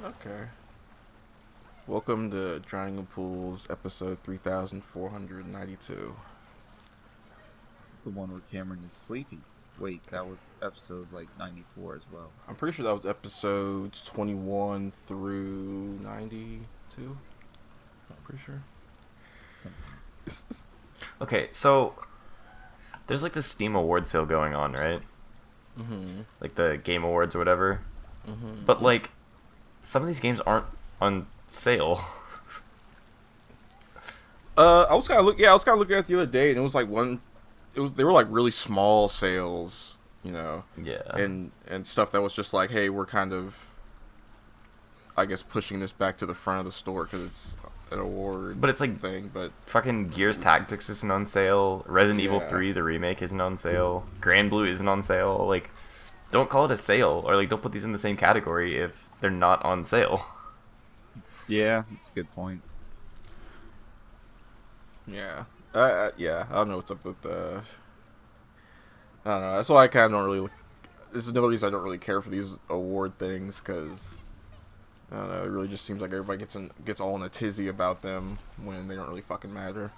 Okay. Welcome to Drowning Pools, episode 3492. This is the one where Cameron is sleeping. Wait, that was episode 94 as well. I'm pretty sure that was episodes 21 through 92. I'm pretty sure. Okay, so there's like this Steam award sale going on, right? Mm-hmm. Like the Game Awards or whatever. Mm-hmm. But like, some of these games aren't on sale. I was kind of looking at it the other day, and it was like they were like really small sales, you know. Yeah. And stuff that was just like, hey, we're kind of, I guess, pushing this back to the front of the store because it's an award. But it's like thing, but fucking Gears Tactics isn't on sale. Resident Evil 3, the remake, isn't on sale. Grand Blue isn't on sale. Like, don't call it a sale, or like don't put these in the same category if they're not on sale. Yeah, that's a good point. yeah, yeah, I don't know what's up with I don't know. That's why I kind of don't really. This is another reason I don't really care for these award things because I don't know. It really just seems like everybody gets all in a tizzy about them when they don't really fucking matter.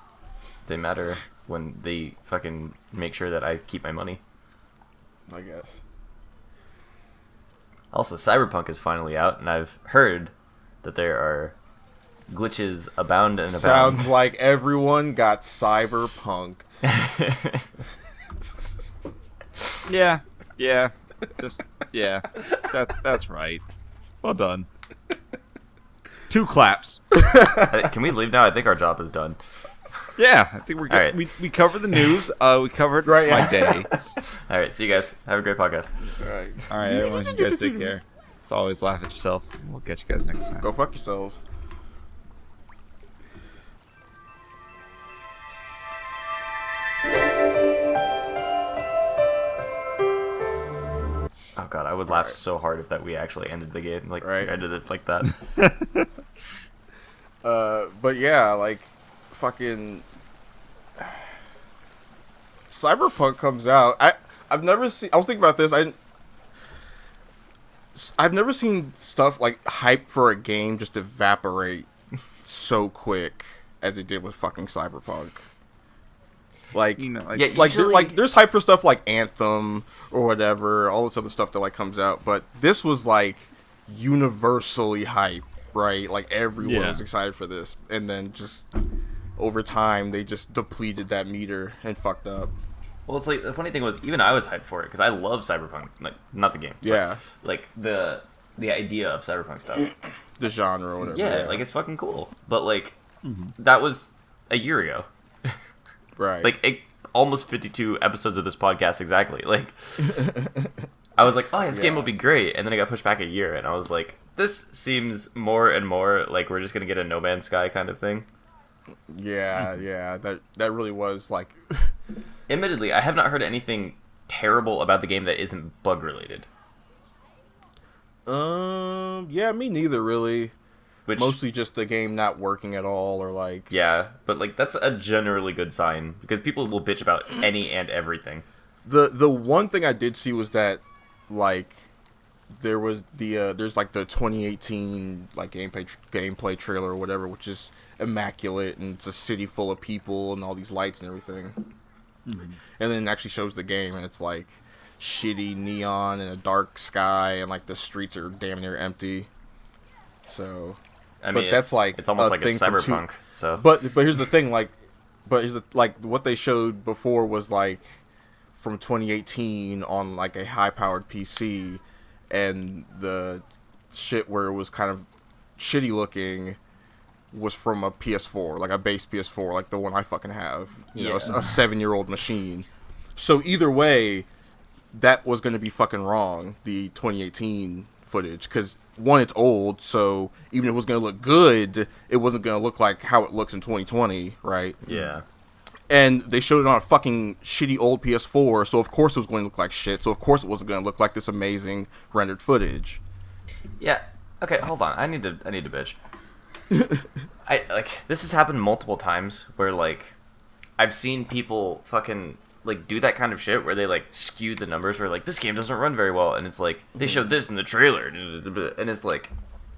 They matter when they fucking make sure that I keep my money. I guess. Also, Cyberpunk is finally out, and I've heard that there are glitches abound and abound. Sounds like everyone got cyberpunked. Yeah, that's right. Well done. 2 claps. Can we leave now? I think our job is done. Yeah, I think we're good. All right. We covered the news. We covered my day. All right, see you guys. Have a great podcast. All All right, everyone, you guys take care. It's always laugh at yourself. We'll catch you guys next time. Go fuck yourselves. Oh god, I would laugh so hard if that we actually ended the game, like Right. ended it like that. But yeah, like, fucking Cyberpunk comes out. I've never seen. I was thinking about this. I've never seen stuff like hype for a game just evaporate so quick as it did with fucking Cyberpunk. Like, You know, Yeah, like, usually- there's hype for stuff like Anthem or whatever, all this other stuff that like comes out. But this was like universally hype, right? Like everyone Yeah. was excited for this, and then just over time they just depleted that meter and fucked up. Well, it's like the funny thing was even I was hyped for it because I love Cyberpunk, like not the game, but, Yeah, like the idea of Cyberpunk stuff. the genre or whatever. Yeah, like it's fucking cool. But like that was a year ago. right. Like almost 52 episodes of this podcast exactly. Like I was like, oh, this game will be great, and then it got pushed back a year, and I was like, this seems more and more like we're just gonna get a No Man's Sky kind of thing. yeah, that really was like. Admittedly, I have not heard anything terrible about the game that isn't bug related. Yeah, me neither really. Which Mostly just the game not working at all, or like. yeah, but like that's a generally good sign because people will bitch about any and everything. The one thing I did see was that, like, there was there's like the 2018 like gameplay trailer or whatever, which is immaculate, and it's a city full of people and all these lights and everything. And then it actually shows the game, and it's like shitty neon and a dark sky, and like the streets are damn near empty. So, I mean, that's like it's almost a like thing it's from Cyberpunk. So, But here's the thing, like, what they showed before was like from 2018 on like a high powered PC, and the shit where it was kind of shitty looking was from a PS4, like a base PS4, like the one I fucking have, you know, a 7-year-old machine. So either way, that was going to be fucking wrong, the 2018 footage, because one, it's old, so even if it was going to look good, it wasn't going to look like how it looks in 2020, right? yeah. And they showed it on a fucking shitty old PS4, so of course it was going to look like shit, so of course it wasn't going to look like this amazing rendered footage. Yeah. Okay, hold on. I need to bitch. This has happened multiple times where like I've seen people fucking like do that kind of shit where they like skew the numbers where like this game doesn't run very well, and it's like they showed this in the trailer and it's like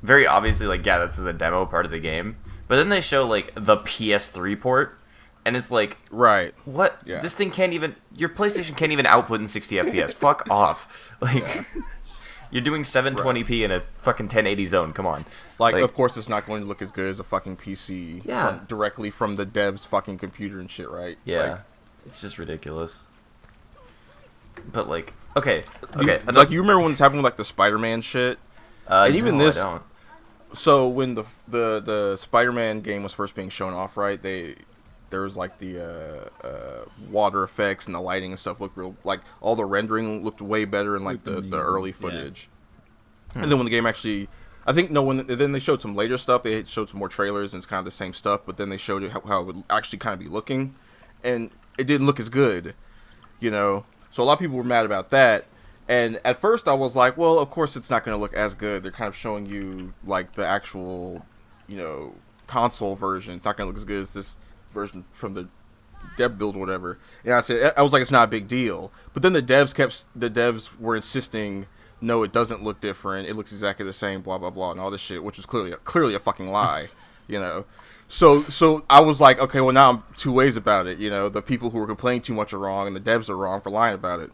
very obviously like, yeah, this is a demo part of the game. But then they show like the PS3 port, and it's like, Right. what? Yeah. This thing can't even. Your PlayStation can't even output in 60 FPS. Fuck off. Like, you're doing 720p in a fucking 1080 zone. Come on. Like, of course, it's not going to look as good as a fucking PC. Yeah. Directly from the dev's fucking computer and shit, right? Yeah. Like, It's just ridiculous. But like, okay. Like, you remember when this happened with like the Spider-Man shit? And even no, this. I don't. So when the Spider-Man game was first being shown off, right? There was like the water effects and the lighting and stuff looked real, like all the rendering looked way better in like the early footage. And then when the game actually, I think then they showed some later stuff. They showed some more trailers and it's kind of the same stuff, but then they showed it how it would actually kind of be looking, and it didn't look as good, you know. So a lot of people were mad about that. And at first I was like, well, of course it's not going to look as good. They're kind of showing you like the actual, you know, console version. It's not going to look as good as this version from the dev build or whatever. And I was like, it's not a big deal. But then the devs were insisting, no, it doesn't look different. It looks exactly the same, blah, blah, blah, and all this shit, which was clearly a fucking lie, you know. So I was like, okay, well, now I'm two ways about it, you know. The people who were complaining too much are wrong, and the devs are wrong for lying about it.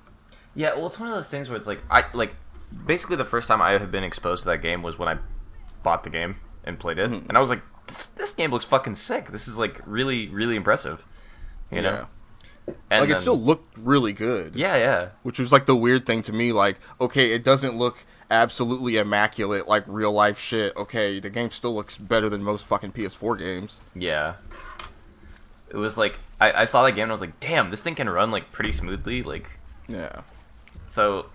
Yeah, well, it's one of those things where it's like, basically the first time I have been exposed to that game was when I bought the game and played it, and I was like, this game looks fucking sick. This is like really, really impressive, you know. And like, it still looked really good. Yeah. Which was like the weird thing to me. Like, okay, it doesn't look absolutely immaculate like real life shit. Okay, the game still looks better than most fucking PS4 games. Yeah. It was like I saw that game and I was like, damn, this thing can run like pretty smoothly. Like, yeah. So,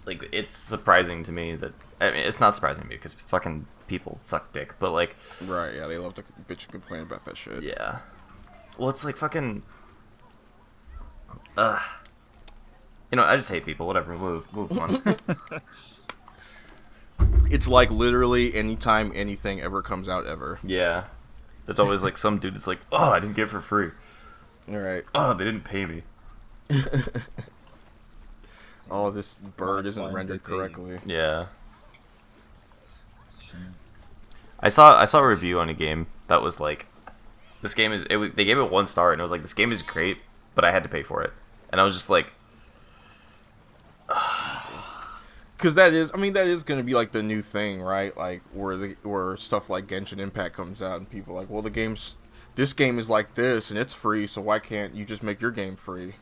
like, it's surprising to me that, I mean, it's not surprising to me because fucking people suck dick, but, like... Right, yeah, they love to bitch and complain about that shit. Yeah. Well, it's like fucking... You know, I just hate people, whatever, move on. It's like literally anytime anything ever comes out ever. Yeah. There's always, like, some dude that's like, oh, I didn't get it for free. Alright. Oh, they didn't pay me. Oh, this bird isn't rendered correctly. Yeah. I saw a review on a game that was like, this game is, they gave it 1 star and it was like, this game is great, but I had to pay for it. And I was just like... Because that is going to be like the new thing, right? Like, where stuff like Genshin Impact comes out and people are like, well, this game is like this and it's free, so why can't you just make your game free?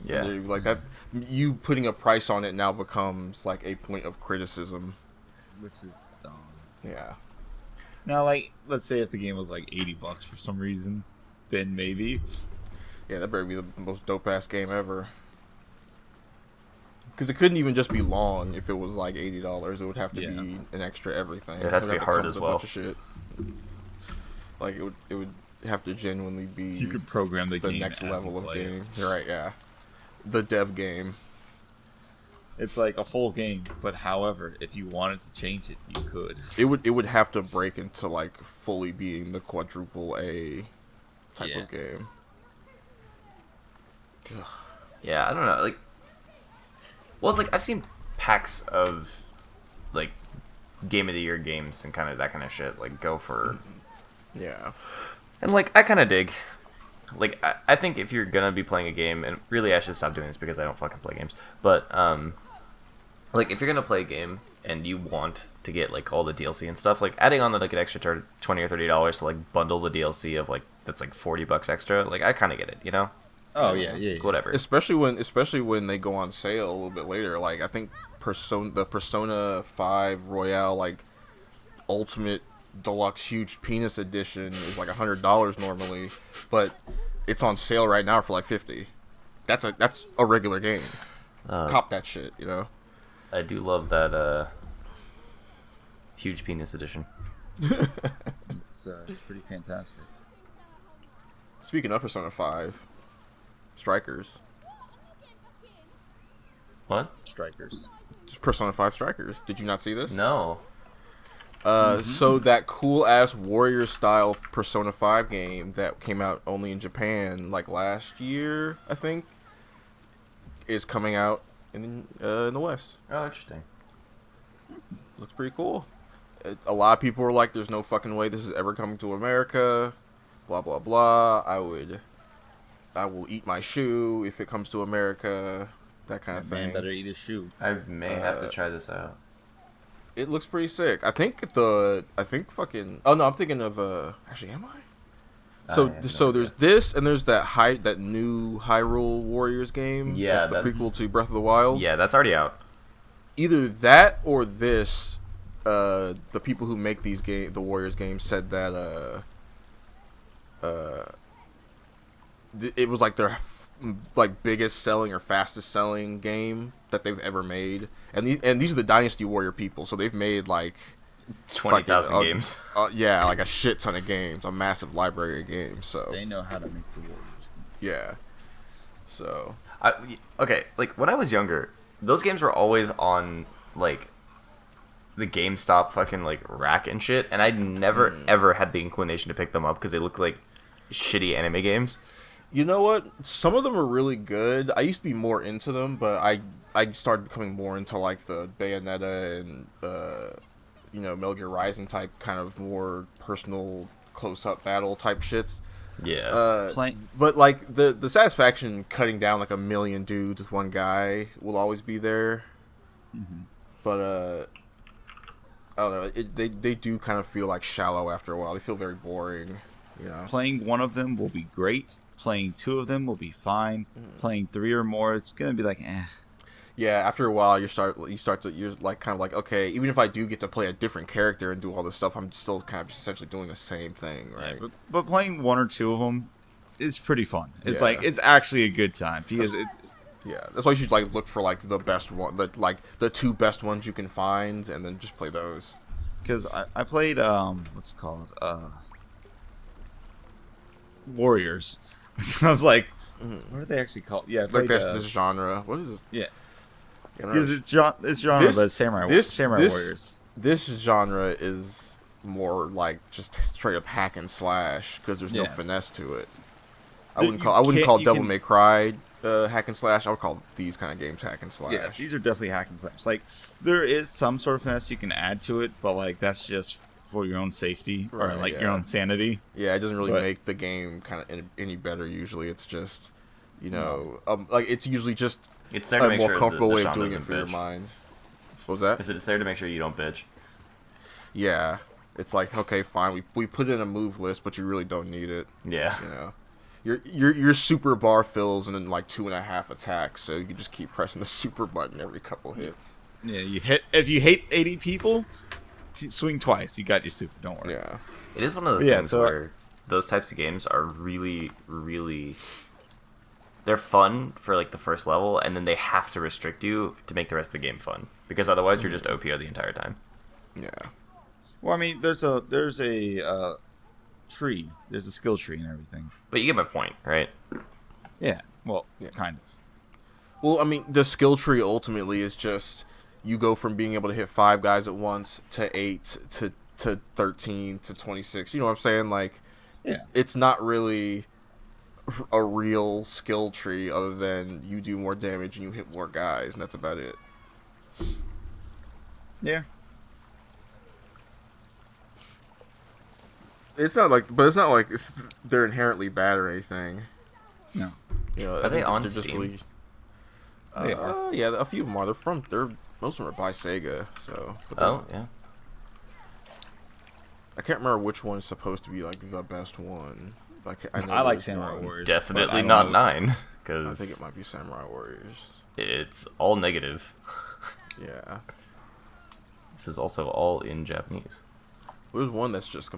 Yeah. Like that, you putting a price on it now becomes like a point of criticism. Which is dumb. Yeah. Now, like, let's say if the game was like $80 for some reason, then maybe. Yeah, that better be the most dope ass game ever. Because it couldn't even just be long if it was like $80. It would have to be an extra everything. It has to be hard as well. Bunch of shit. Like it would have to genuinely be. So you could program the game next as level you of play game. You're right, yeah. The dev game. It's like a full game, but however, if you wanted to change it, you could. It would have to break into like fully being the quadruple A type of game. Ugh. Yeah, I don't know. Like, well, it's like I've seen packs of like Game of the Year games and kind of that kind of shit like go for. Yeah. And like I kind of dig. Like, I think if you're gonna be playing a game, and really I should stop doing this because I don't fucking play games, but, like, if you're gonna play a game and you want to get, like, all the DLC and stuff, like, adding on, like, an extra $20 or $30 to, like, bundle the DLC of, like, that's, like, $40 extra, like, I kind of get it, you know? Oh, yeah. Whatever. Especially when they go on sale a little bit later. Like, I think the Persona 5 Royale, like, Ultimate Deluxe Huge Penis Edition is like $100 normally, but it's on sale right now for like $50. That's a regular game. Cop that shit, you know. I do love that Huge Penis Edition. It's pretty fantastic. Speaking of Persona 5, Strikers. What? Strikers. Persona 5 Strikers. Did you not see this? No. So that cool ass warrior style Persona 5 game that came out only in Japan like last year, I think, is coming out in the West. Oh, interesting. looks pretty cool. A lot of people were like, "There's no fucking way this is ever coming to America." Blah blah blah. I will eat my shoe if it comes to America. That kind of thing. Man better eat his shoe. I may have to try this out. It looks pretty sick. I think fucking. Oh no, I'm thinking of. Actually, am I? So there's this, and there's that new Hyrule Warriors game. Yeah, that's the prequel to Breath of the Wild. Yeah, that's already out. Either that or this. The people who make the Warriors games said that it was like their biggest selling or fastest selling game that they've ever made, and these are the Dynasty Warrior people, so they've made like 20,000 games. Yeah, like a shit ton of games, a massive library of games. So they know how to make the Warriors games. Yeah. So okay, like when I was younger, those games were always on like the GameStop fucking like rack and shit, and I'd never ever had the inclination to pick them up because they look like shitty anime games. You know what? Some of them are really good. I used to be more into them, but I started becoming more into like the Bayonetta and Metal Gear Rising type, kind of more personal close-up battle type shits. Yeah. But like the satisfaction cutting down like a million dudes with one guy will always be there. Mm-hmm. But I don't know. They do kind of feel like shallow after a while. They feel very boring. You know. Playing one of them will be great. Playing two of them will be fine. Playing three or more, it's gonna be like, eh. Yeah, after a while, you're like kind of like, okay, even if I do get to play a different character and do all this stuff, I'm still kind of essentially doing the same thing, right? Yeah, but playing one or two of them is pretty fun. It's Yeah. like it's actually a good time because Yeah, that's why you should like look for like the best one, the two best ones you can find, and then just play those. Because I played what's it called Warriors. I was like, what are they actually called? Yeah, I Like played, this genre. What is this? yeah. You know, Because it's genre, but Samurai Warriors. This genre is more like just straight up hack and slash because there's no Yeah. finesse to it. I But wouldn't you call can't- Devil you can- May Cry hack and slash. I would call these kind of games hack and slash. Yeah, these are definitely hack and slash. Like, there is some sort of finesse you can add to it, but like that's just for your own safety or Right, like yeah. your own sanity. Yeah, it doesn't really But- make the game kind of any better. Usually, it's just like it's usually just It's there to a make more sure comfortable the way of Sean doing it doesn't for your bitch. mind. What was that? It's there to make sure you don't bitch. Yeah, it's like, okay, fine, we put it in a move list, but you really don't need it. Yeah. You know, your super bar fills in like 2.5 attacks, so you can just keep pressing the super button every couple hits. Yeah, if you hate 80 people, swing twice. You got your super. Don't worry. Yeah, It is one of those Yeah, things so- where those types of games are really, really... They're fun for like the first level, and then they have to restrict you to make the rest of the game fun. Because otherwise you're just OPO the entire time. yeah. Well, I mean, there's a tree. There's a skill tree and everything. But you get my point, right? Yeah. Well, Yeah. kind of. Well, I mean, the skill tree ultimately is just you go from being able to hit 5 guys at once to 8 to 13 to 26. You know what I'm saying? Like, Yeah. it's not really a real skill tree other than you do more damage and you hit more guys, and that's about it. Yeah. It's not like they're inherently bad or anything. No. You know, Are they on they're just Steam? really. They are. Yeah, a few of them are. Most of them are by Sega. So. But Oh, yeah. I can't remember which one's supposed to be like the best one. I know like there's Samurai one. Warriors. but I Definitely don't not know. 9. I Because think it might be Samurai Warriors. it's all negative. Yeah. This is also all in Japanese. There's one that's just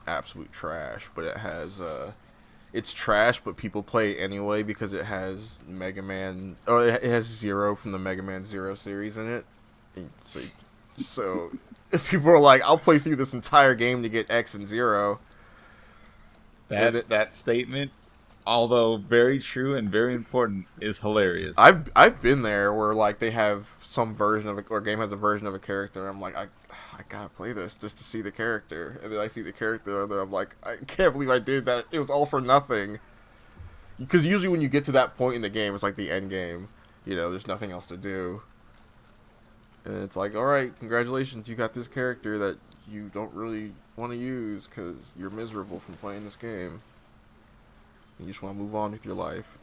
absolute trash, but it has it's trash, but people play it anyway because it has Mega Man. Oh, it has Zero from the Mega Man Zero series in it. And so if people are like, I'll play through this entire game to get X and Zero. That statement, although very true and very important, is hilarious. I've been there where like they have some version of or a game has a version of a character. And I'm like, I gotta play this just to see the character, and then I see the character, and then I'm like, I can't believe I did that. It was all for nothing. Because usually when you get to that point in the game, it's like the end game. You know, there's nothing else to do. And it's like, all right, congratulations, you got this character that you don't really want to use because you're miserable from playing this game. You just want to move on with your life.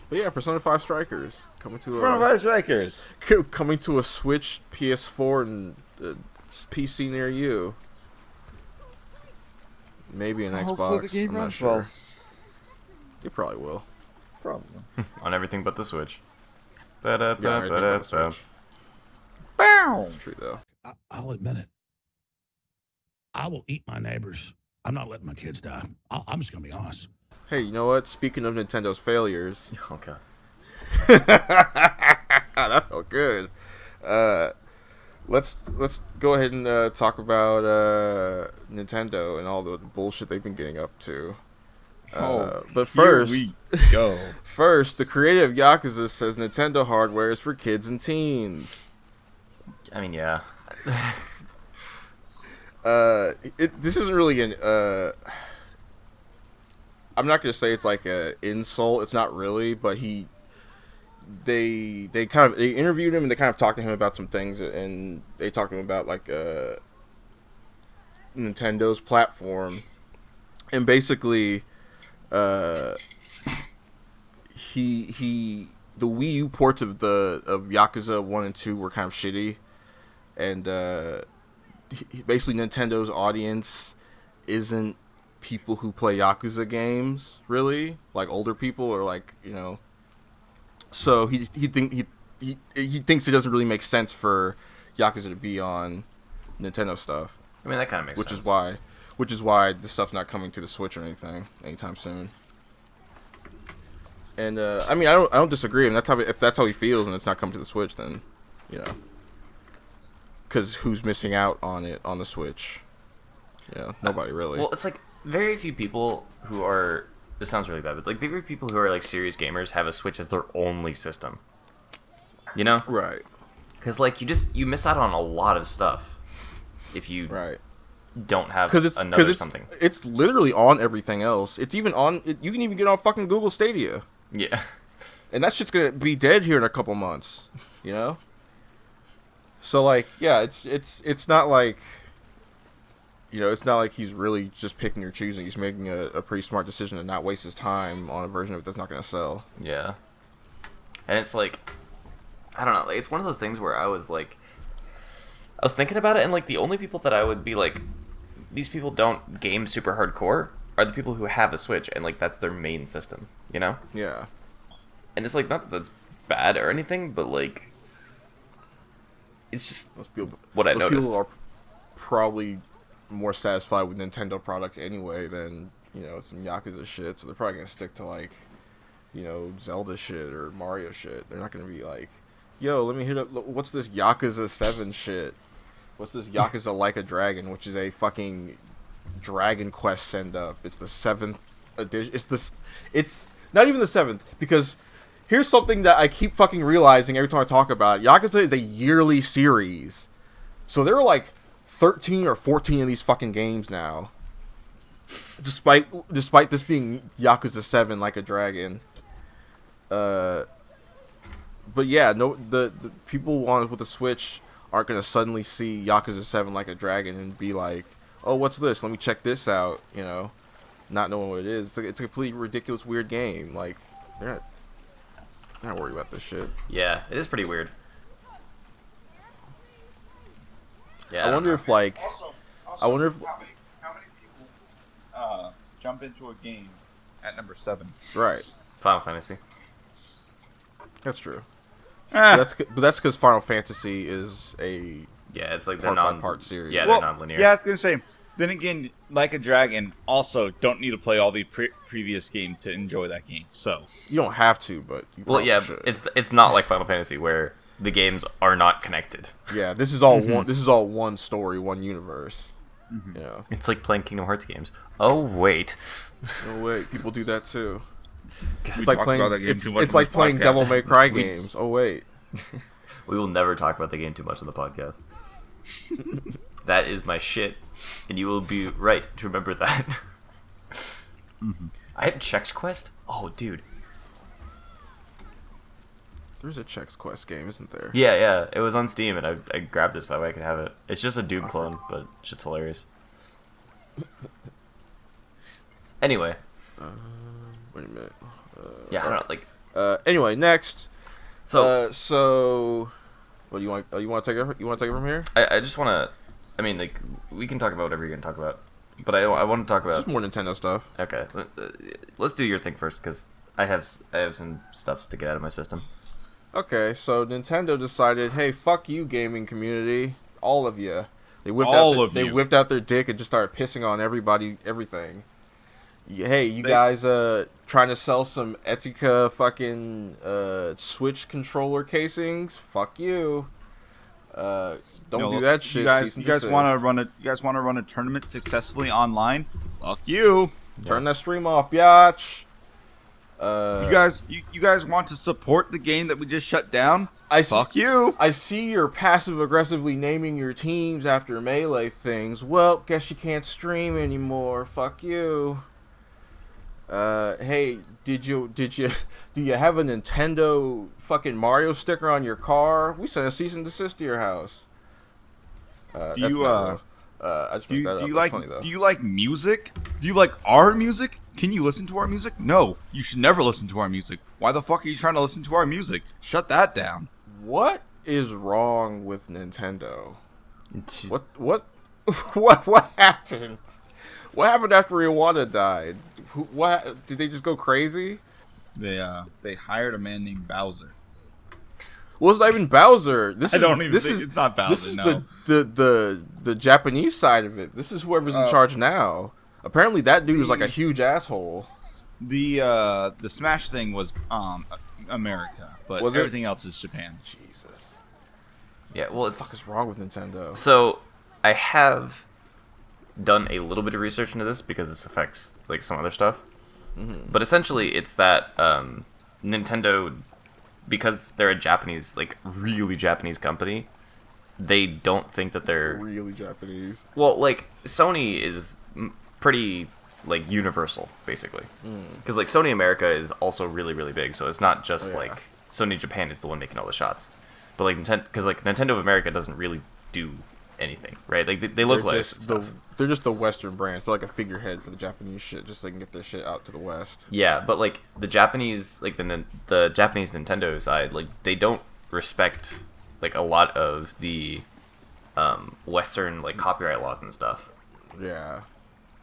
But yeah, Persona 5 Strikers coming to Persona 5 Strikers coming to a Switch, PS4, and PC near you. Maybe an Hopefully Xbox. the game I'm not runs sure. well. You probably will. Probably. On everything but the Switch. Yeah, everything but the Switch. Bow. True though. I'll admit it. I will eat my neighbors. I'm not letting my kids die. I'm just going to be honest. Hey, you know what? Speaking of Nintendo's failures, Oh god. that felt good. Let's go ahead and talk about Nintendo and all the bullshit they've been getting up to. But first, here we go. First, the creator of Yakuza says Nintendo hardware is for kids and teens. I mean, yeah. This isn't really an I'm not gonna say it's like a insult. It's not really, but they interviewed him and they kind of talked to him about some things, and they talked to him about like Nintendo's platform, and basically, the Wii U ports of Yakuza 1 and 2 were kind of shitty, and basically Nintendo's audience isn't people who play Yakuza games, really, like older people, or like, you know. So he thinks it doesn't really make sense for Yakuza to be on Nintendo stuff. I mean, that kind of makes sense. Which is why the stuff's not coming to the Switch or anything anytime soon. And I mean, I don't disagree. And if that's how he feels, and it's not coming to the Switch, then, you know, because who's missing out on it on the Switch? Yeah, nobody really. Well, it's like very few people who are. This sounds really bad, but like very few people who are like serious gamers have a Switch as their only system. You know? Right. Because like you miss out on a lot of stuff if you don't have another something. It's literally on everything else. It's even on. You can even get on fucking Google Stadia. Yeah. And that shit's gonna be dead here in a couple months. You know. So like, yeah, it's not like. You know, it's not like he's really just picking or choosing. He's making a pretty smart decision to not waste his time on a version of it that's not going to sell. Yeah. And it's like, I don't know. Like, it's one of those things where I was thinking about it, and like the only people that I would be like, these people don't game super hardcore are the people who have a Switch, and like that's their main system, you know? Yeah. And it's like, not that that's bad or anything, but like, it's just what I noticed. Those people are probably more satisfied with Nintendo products anyway than, you know, some Yakuza shit, so they're probably gonna stick to like, you know, Zelda shit or Mario shit. They're not gonna be like, yo, let me hit up, what's this Yakuza 7 shit? What's this Yakuza Like a Dragon, which is a fucking Dragon Quest send up. It's the 7th edition. It's not even the 7th, because here's something that I keep fucking realizing every time I talk about it. Yakuza is a yearly series, so there are like 13 or 14 of these fucking games now. Despite this being Yakuza 7 Like a Dragon. But yeah, the people with the Switch aren't gonna suddenly see Yakuza 7 Like a Dragon and be like, oh, what's this? Let me check this out, you know, not knowing what it is. It's a completely ridiculous, weird game. Like, they're not worried about this shit. Yeah, it is pretty weird. Yeah, I wonder if like, how many people jump into a game at number 7? Right. Final Fantasy. That's true. But that's because Final Fantasy is a it's like the part series. Yeah, well, they're non-linear. Yeah, I was gonna say. Then again, Like a Dragon also don't need to play all the previous game to enjoy that game. So you don't have to, but you should. It's not like Final Fantasy where the games are not connected. Yeah, this is all one. This is all one story, one universe. Mm-hmm. Yeah, it's like playing Kingdom Hearts games. Oh wait. No wait, people do that too. God, it's like playing. It's like playing Devil May Cry games. Oh wait. We will never talk about the game too much on the podcast. That is my shit, and you will be right to remember that. Mm-hmm. I had Chex Quest. Oh, dude. There's a Chex Quest game, isn't there? Yeah. It was on Steam, and I grabbed it so that way I could have it. It's just a Doom clone, but shit's hilarious. Anyway. Wait a minute. Yeah, I don't know, like. Anyway, next. So. So, what do you want? You want to take it? You want to take it from here? I just want to. I mean, like, we can talk about whatever you're gonna talk about, but I want to talk about Just more Nintendo stuff. Okay, let's do your thing first, because I have some stuffs to get out of my system. Okay, so Nintendo decided, hey, fuck you, gaming community, all of you. They whipped out their dick and just started pissing on everybody, everything. Hey, you guys trying to sell some Etika fucking Switch controller casings? Fuck you. Don't do that shit. You guys want to run a tournament successfully online? Fuck you. Turn that stream off, biatch. You guys want to support the game that we just shut down? Fuck you. I see you're passive aggressively naming your teams after Melee things. Well, guess you can't stream anymore. Fuck you. Hey, do you have a Nintendo fucking Mario sticker on your car? We sent a cease and desist to your house. Do you like music? Do you like our music? Can you listen to our music? No, you should never listen to our music. Why the fuck are you trying to listen to our music? Shut that down. What is wrong with Nintendo? What happened? What happened after Iwata died? What did they just go crazy? They hired a man named Bowser. Well, it's not even Bowser. It's not Bowser. This is the Japanese side of it. This is whoever's in charge now. Apparently, that dude was like a huge asshole. The Smash thing was America, but everything else is Japan. Jesus. Yeah, well, what the fuck is wrong with Nintendo? So I have done a little bit of research into this because this affects like some other stuff. Mm-hmm. But essentially, it's that Nintendo, because they're a Japanese, like really Japanese company, they don't think that they're really Japanese. Well, like Sony is pretty like universal, basically, because like Sony America is also really really big, so it's not just like Sony Japan is the one making all the shots, but like Nintendo of America doesn't really do anything, right? Like they look like stuff. They're just the Western brands. They're like a figurehead for the Japanese shit, just so they can get their shit out to the West. Yeah, but like the Japanese, like the Japanese Nintendo side, like they don't respect like a lot of the Western like copyright laws and stuff. Yeah.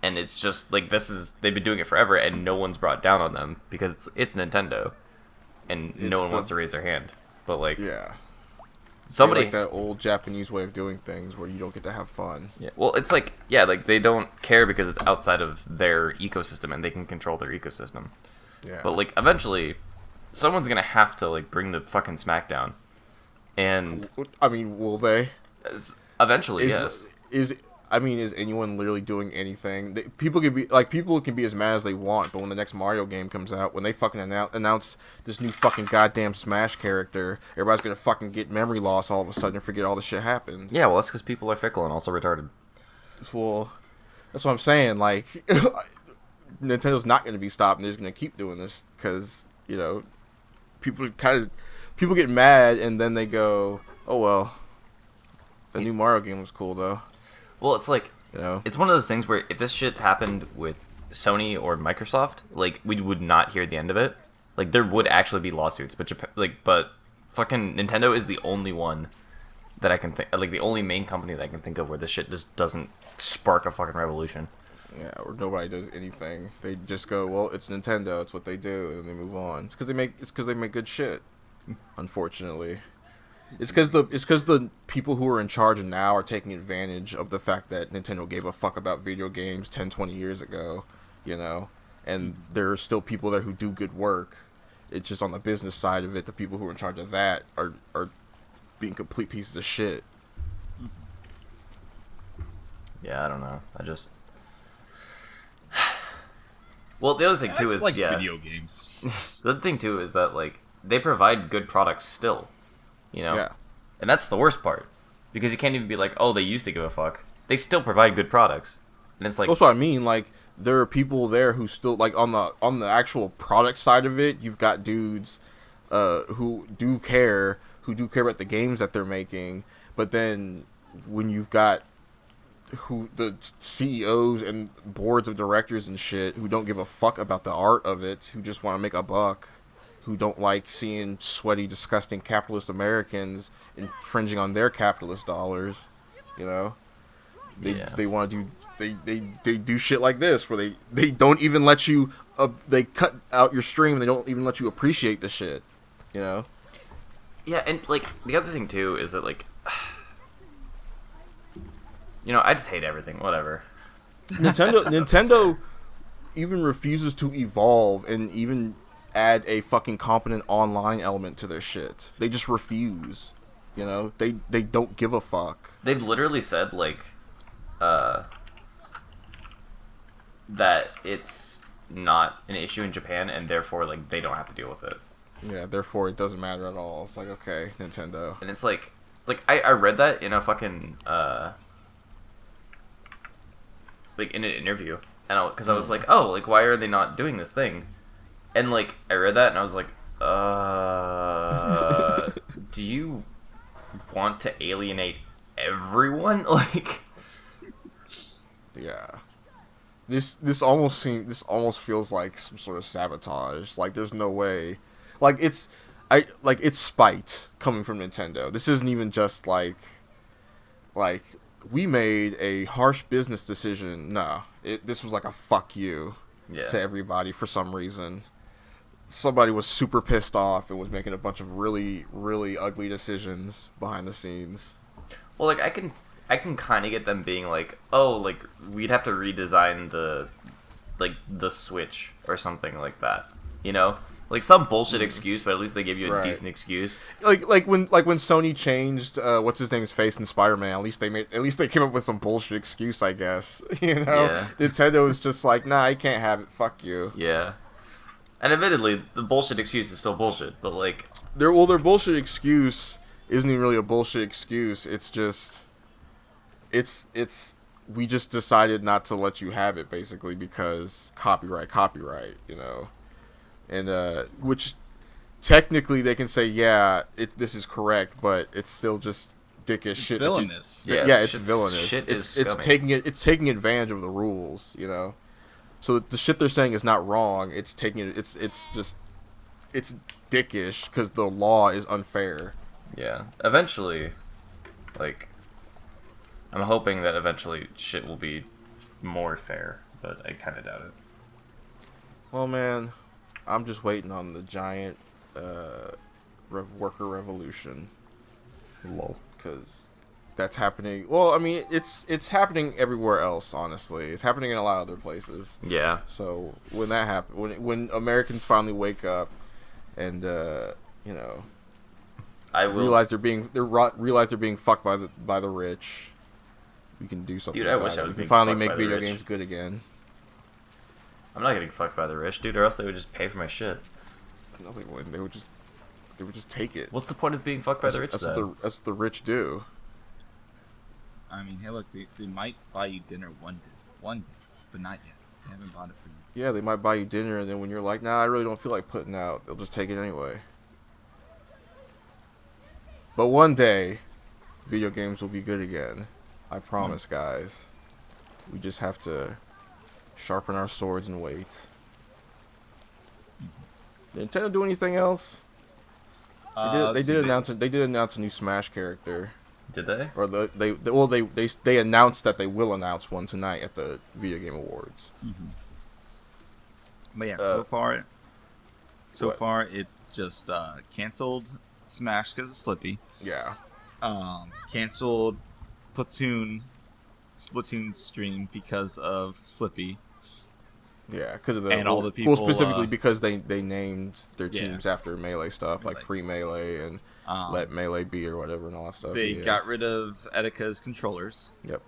And it's just like they've been doing it forever, and no one's brought down on them because it's Nintendo, and no one wants to raise their hand. But like, somebody like that old Japanese way of doing things where you don't get to have fun. Yeah, well, it's like like they don't care because it's outside of their ecosystem and they can control their ecosystem. Yeah. But like eventually, someone's gonna have to like bring the fucking smack down, and I mean, will they? Eventually, yes. Is anyone literally doing anything? People can be as mad as they want, but when the next Mario game comes out, when they fucking announce this new fucking goddamn Smash character, everybody's gonna fucking get memory loss all of a sudden and forget all the shit happened. Yeah, well, that's because people are fickle and also retarded. Well, that's what I'm saying. Like, Nintendo's not gonna be stopped, and they're just gonna keep doing this because people get mad and then they go, oh well, the new Mario game was cool though. Well, it's like, it's one of those things where if this shit happened with Sony or Microsoft, like, we would not hear the end of it. Like, there would actually be lawsuits, but fucking Nintendo is the only one that I can think, like, the only main company that I can think of where this shit just doesn't spark a fucking revolution. Yeah, or nobody does anything. They just go, well, it's Nintendo, it's what they do, and they move on. It's because they make good shit, unfortunately. It's because the people who are in charge now are taking advantage of the fact that Nintendo gave a fuck about video games 10, 20 years ago, and there are still people there who do good work. It's just on the business side of it, the people who are in charge of that are being complete pieces of shit. Yeah, I don't know. Well, the other thing too is video games. The other thing too is that like they provide good products still. Yeah. And that's the worst part. Because you can't even be like, oh, they used to give a fuck. They still provide good products. And it's like, That's what I mean. Like, there are people there who still, like, on the actual product side of it, you've got dudes who do care about the games that they're making. But then when you've got the CEOs and boards of directors and shit who don't give a fuck about the art of it, who just want to make a buck, who don't like seeing sweaty, disgusting capitalist Americans infringing on their capitalist dollars, you know, they want to do they do shit like this where they don't even let you they cut out your stream. They don't even let you appreciate the shit, you know. Yeah, and like the other thing too is that like, you know, I just hate everything. Whatever. Nintendo even refuses to evolve and even add a fucking competent online element to their shit. They just refuse. You know, they don't give a fuck. They've literally said like, that it's not an issue in Japan, and therefore like they don't have to deal with it. Yeah, therefore it doesn't matter at all. It's like, okay, Nintendo. And it's like I read that in a fucking like in an interview, and because I was like, oh, like why are they not doing this thing? And like I read that and I was like, do you want to alienate everyone? Like, yeah. This almost feels like some sort of sabotage. Like, there's no way. Like, it's spite coming from Nintendo. This isn't even just like we made a harsh business decision. No, this was like a fuck you to everybody for some reason. Somebody was super pissed off and was making a bunch of really, really ugly decisions behind the scenes. Well, like I can kind of get them being like, oh, like we'd have to redesign the Switch or something like that, you know, like some bullshit excuse, but at least they give you a decent excuse. Like when Sony changed what's his name's face in Spider-Man, at least they came up with some bullshit excuse, I guess. You know, Yeah. Nintendo was just like, nah, I can't have it. Fuck you. Yeah. And admittedly, the bullshit excuse is still bullshit, but like, their bullshit excuse isn't even really a bullshit excuse. It's just, we just decided not to let you have it, basically, because copyright, you know, and which technically they can say, yeah, this is correct, but it's still just dickish shit. Villainous. It's villainous. Shit it's scummy. taking advantage of the rules, you know. So the shit they're saying is not wrong. It's dickish because the law is unfair. yeah. Eventually, like, I'm hoping that eventually shit will be more fair, but I kind of doubt it. Well, man, I'm just waiting on the giant worker revolution. Lol. Because that's happening. Well, I mean, it's happening everywhere else, honestly. It's happening in a lot of other places. Yeah. So when that happens, when Americans finally wake up and you know, I will realize they're being fucked by the rich, we can do something. Dude, I about wish it. I was We can being finally fucked make by the video rich. games good again. I'm not getting fucked by the rich, dude, or else they would just pay for my shit. No, they wouldn't. They would just take it. What's the point of being fucked by the rich That's then? what the rich do. I mean, hey, look, they might buy you dinner one day, but not yet. They haven't bought it for you. Yeah, they might buy you dinner, and then when you're like, nah, I really don't feel like putting out, they'll just take it anyway. But one day, video games will be good again. I promise, guys. We just have to sharpen our swords and wait. Did Nintendo do anything else? They did announce a new Smash character. Did they? Or they announced that they will announce one tonight at the Video Game Awards. But yeah, what? so far it's just canceled Smash because of Slippy. Yeah. Canceled Splatoon stream because of Slippy. Yeah, because of And all the people, Well, specifically because they named their teams yeah. after Melee stuff, like Free Melee and Let Melee Be or whatever and all that stuff. They got rid of Etika's controllers. Yep.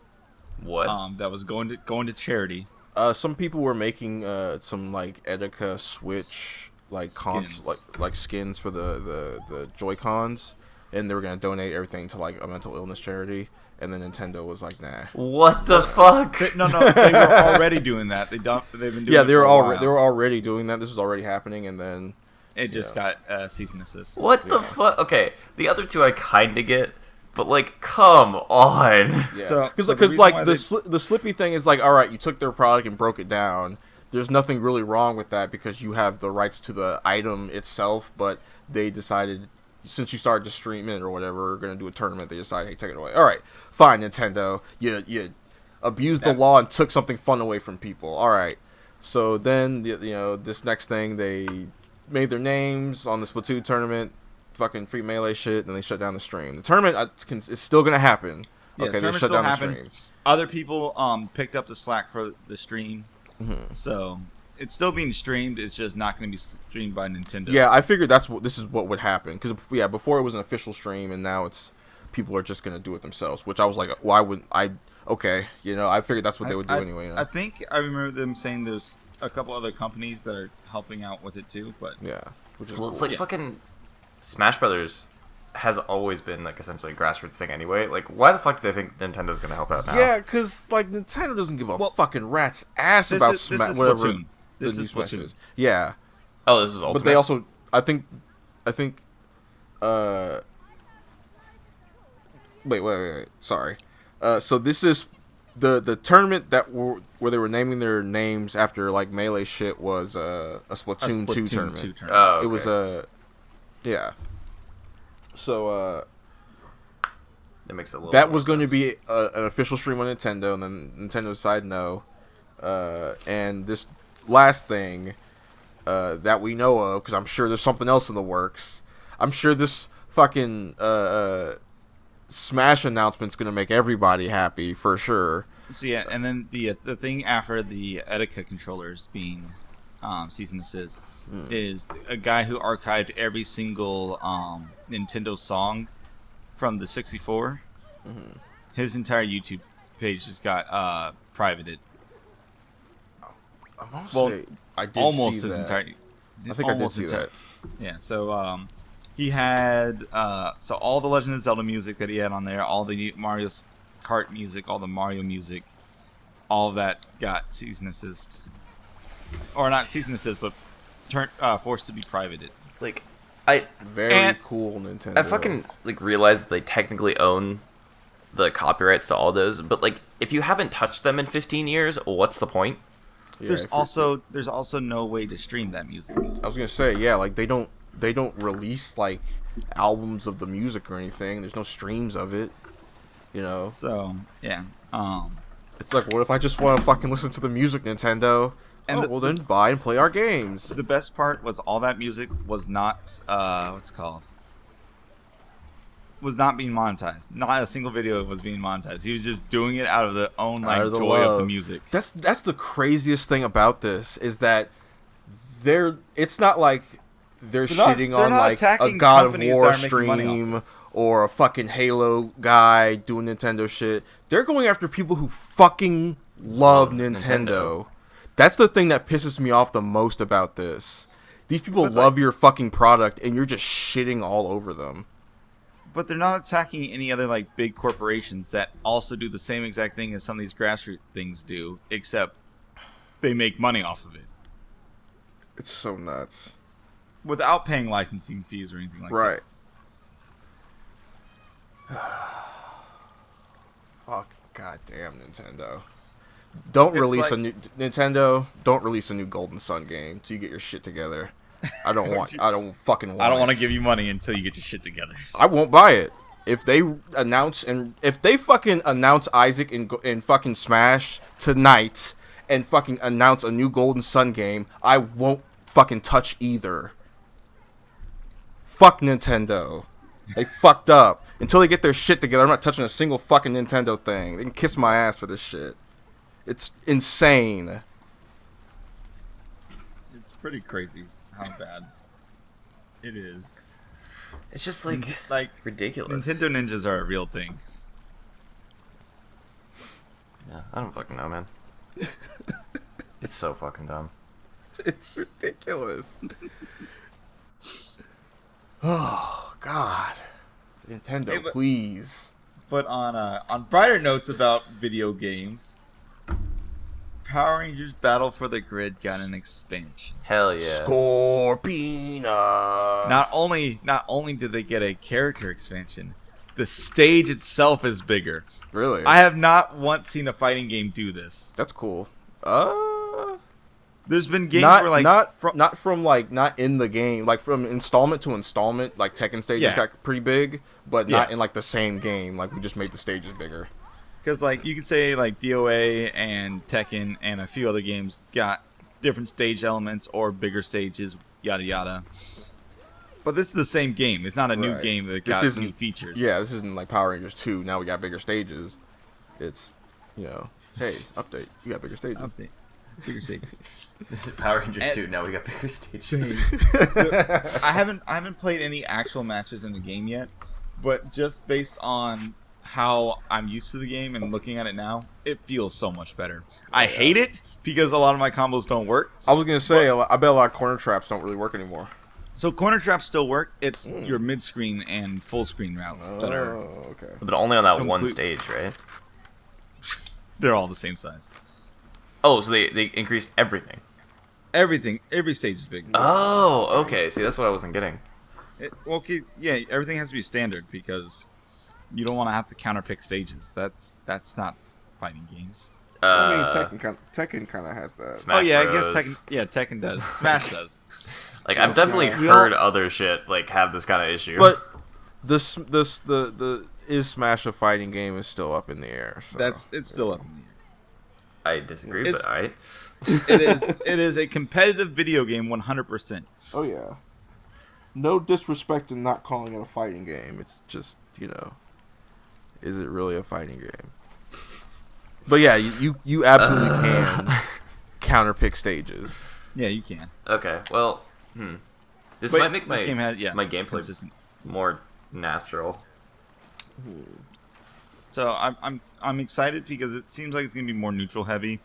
What? That was going to charity. Some people were making some like Etika Switch Skins. like skins for the Joy-Cons, and they were gonna donate everything to like a mental illness charity. and then Nintendo was like, nah. What the fuck? No, they were already doing that. They've been doing Yeah, it they were for a while. they were already doing that. This was already happening, and then It just got cease and desist. What the fuck? Okay, the other two I kind of get, but like, come on. yeah, So- because so the reason like why the Slippy thing is like, all right, you took their product and broke it down. There's nothing really wrong with that because you have the rights to the item itself, but they decided, since you started to stream it or whatever, we're gonna do a tournament. They decided, hey, take it away. All right, fine, Nintendo. You abused the law and took something fun away from people. All right. So then, this next thing, they made their names on the Splatoon tournament, fucking free Melee shit, and they shut down the stream. The tournament is still gonna happen. Yeah, Okay, the they tournament shut still down the happened. stream. Other people picked up the slack for the stream, so it's still being streamed. It's just not going to be streamed by Nintendo. Yeah, I figured this is what would happen because before it was an official stream and now it's people are just gonna do it themselves. Which I was like, why wouldn't I? Okay, I figured that's what they would do anyway. I think I remember them saying there's a couple other companies that are helping out with it too, but Yeah, which is Well, it's cool. like fucking Smash Brothers has always been like essentially a grassroots thing anyway. Like, why the fuck do they think Nintendo's gonna help out now? Yeah, because like Nintendo doesn't give a Well, fucking rat's ass this about is Splatoon. whatever. This the is new Smash Splatoon. is. Yeah, Oh, this is Ultimate. but they also, I think, wait, sorry. So this is the tournament where they were naming their names after like Melee shit was a Splatoon 2 tournament. Oh, okay. It was yeah. So That makes it a little. that more was going to sense. be an official stream on Nintendo, and then Nintendo decided no. And this last thing that we know of, because I'm sure there's something else in the works. I'm sure this fucking Smash announcement's going to make everybody happy for sure. So yeah, and then the thing after the Etika controllers being cease and desist is a guy who archived every single Nintendo song from the 64. His entire YouTube page just got privated. I want to Well, say I did Almost see his that. entire. I think I did almost see entire- that. Yeah, so he had so all the Legend of Zelda music that he had on there, all the Mario Kart music, all the Mario music, all of that got cease and desist, or not cease and desist, but forced to be privated. like, I Very And- cool, Nintendo. I fucking like realize that they technically own the copyrights to all those, but like, if you haven't touched them in 15 years, what's the point? Yeah, There's if you're- also no way to stream that music. I was gonna say, yeah, like they don't release like albums of the music or anything. There's no streams of it. So yeah, It's like, what if I just want to fucking listen to the music, Nintendo? And Well then buy and play our games. the best part was all that music was not was not being monetized. Not a single video was being monetized. He was just doing it out of the own like Out of the joy of the love. music. That's the craziest thing about this is that it's not like they're not- shitting they're on not like a attacking God of companies War that are making money off stream this. or a fucking Halo guy doing Nintendo shit. They're going after people who fucking love Nintendo. That's the thing that pisses me off the most about this. These people But, love your fucking product and you're just shitting all over them. But they're not attacking any other like big corporations that also do the same exact thing as some of these grassroots things do, except they make money off of it It's so nuts. without paying licensing fees or anything like Right. Fuck. Goddamn Nintendo. Don't It's release like- a new Nintendo. Don't release a new Golden Sun game till you get your shit together. I don't want. I don't fucking want. that. I don't want to it. give you money until you get your shit together. I won't buy it. If they fucking announce Isaac in fucking Smash tonight and fucking announce a new Golden Sun game, I won't fucking touch either. Fuck Nintendo. They fucked up. Until they get their shit together, I'm not touching a single fucking Nintendo thing. They can kiss my ass for this shit. It's insane. It's pretty crazy how bad it is. It's just like Like ridiculous. Nintendo ninjas are a real thing. Yeah, I don't fucking know, man. It's so fucking dumb. It's ridiculous. Oh, God. Nintendo, Hey, but- please. But on brighter notes about video games, Power Rangers Battle for the Grid got an expansion. Hell yeah. Scorpina. Not only did they get a character expansion, the stage itself is bigger. Really? I have not once seen a fighting game do this. That's cool. There's been games Not where like not in the game, like from installment to installment, like Tekken stages Yeah. got pretty big, but not Yeah. in like the same game. Like we just made the stages bigger. because like you could say like DOA and Tekken and a few other games got different stage elements or bigger stages, yada yada. But this is the same game. It's not a new Right. game that This got isn't- new features. Yeah, this isn't like Power Rangers 2. Now we got bigger stages. It's, hey, update. You got bigger stages. Update. Bigger stages. Power Rangers And- 2. Now we got bigger stages. I haven't played any actual matches in the game yet, but just based on how I'm used to the game and looking at it now, it feels so much better. I hate it because a lot of my combos don't work. I was gonna say, I bet a lot of corner traps don't really work anymore. So corner traps still work. It's your mid-screen and full-screen routes that are okay. But only on that one Complete- stage, right? they're all the same size. Oh, so they increased everything. Every stage is big. Oh, okay. See, that's what I wasn't getting. Yeah, everything has to be standard because you don't want to have to counterpick stages. That's not fighting games. I mean, Tekken kind of has that. Smash Oh yeah, Bros. I guess Tekken does. Smash does. Like, I've definitely Smash. heard other shit like have this kind of issue. But the is Smash a fighting game is still up in the air. So. It's still up in the air. I disagree, but It's- alright. It is a competitive video game 100%. Oh yeah. No disrespect in not calling it a fighting game. It's just is it really a fighting game? But yeah, you absolutely can counterpick stages. Yeah, you can. Okay, well, This But might make this game has, my gameplay consistent. more natural. So I'm excited because it seems like it's gonna be more neutral heavy,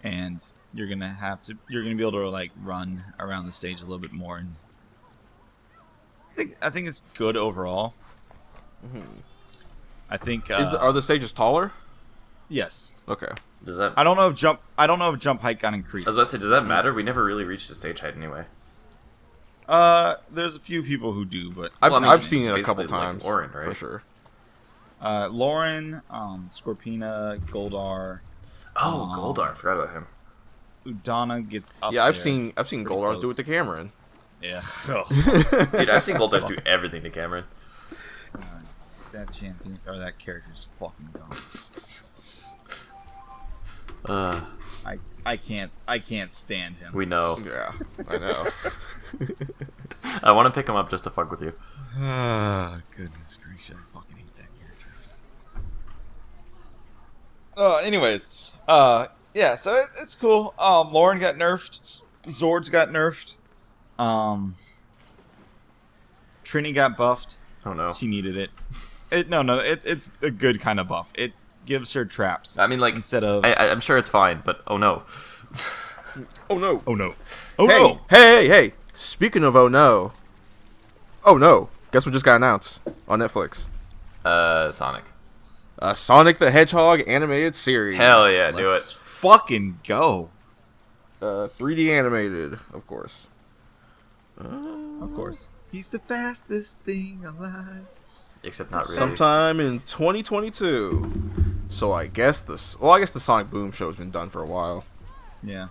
and you're gonna be able to like run around the stage a little bit more. And I think it's good overall. I think Are the stages taller? yes. Okay. Does that? I don't know if jump height got increased. I was about to say, does that matter? We never really reached the stage height anyway. There's a few people who do, but I've, Well, I mean, I've seen it a couple basically like times. Lauren, right? For sure. Lauren, Scorpina, Goldar. Oh, Goldar, I forgot about him. Udana gets up. Yeah, I've there. seen Pretty Goldars do close. it to Cameron. Yeah. Dude, I've seen Goldar do everything to Cameron. That champion or that character's fucking dumb. I can't stand him. We know. Yeah, I know. I want to pick him up just to fuck with you. Ah, goodness gracious, I fucking hate that character. Anyways, yeah, so it's cool. Lauren got nerfed. Zords got nerfed. Trini got buffed. Oh no. She needed it. It's a good kind of buff. It gives her traps. I mean, like, instead of I'm sure it's fine, but oh no. Oh no. oh no, oh Hey, no. hey. Speaking of oh no. Guess what just got announced on Netflix? Sonic. Sonic the Hedgehog animated series. Hell yeah, do Let's it. fucking go. 3D animated, of course. Of course. He's the fastest thing alive. Except not really. Sometime in 2022. So I guess the Sonic Boom show has been done for a while. Yeah.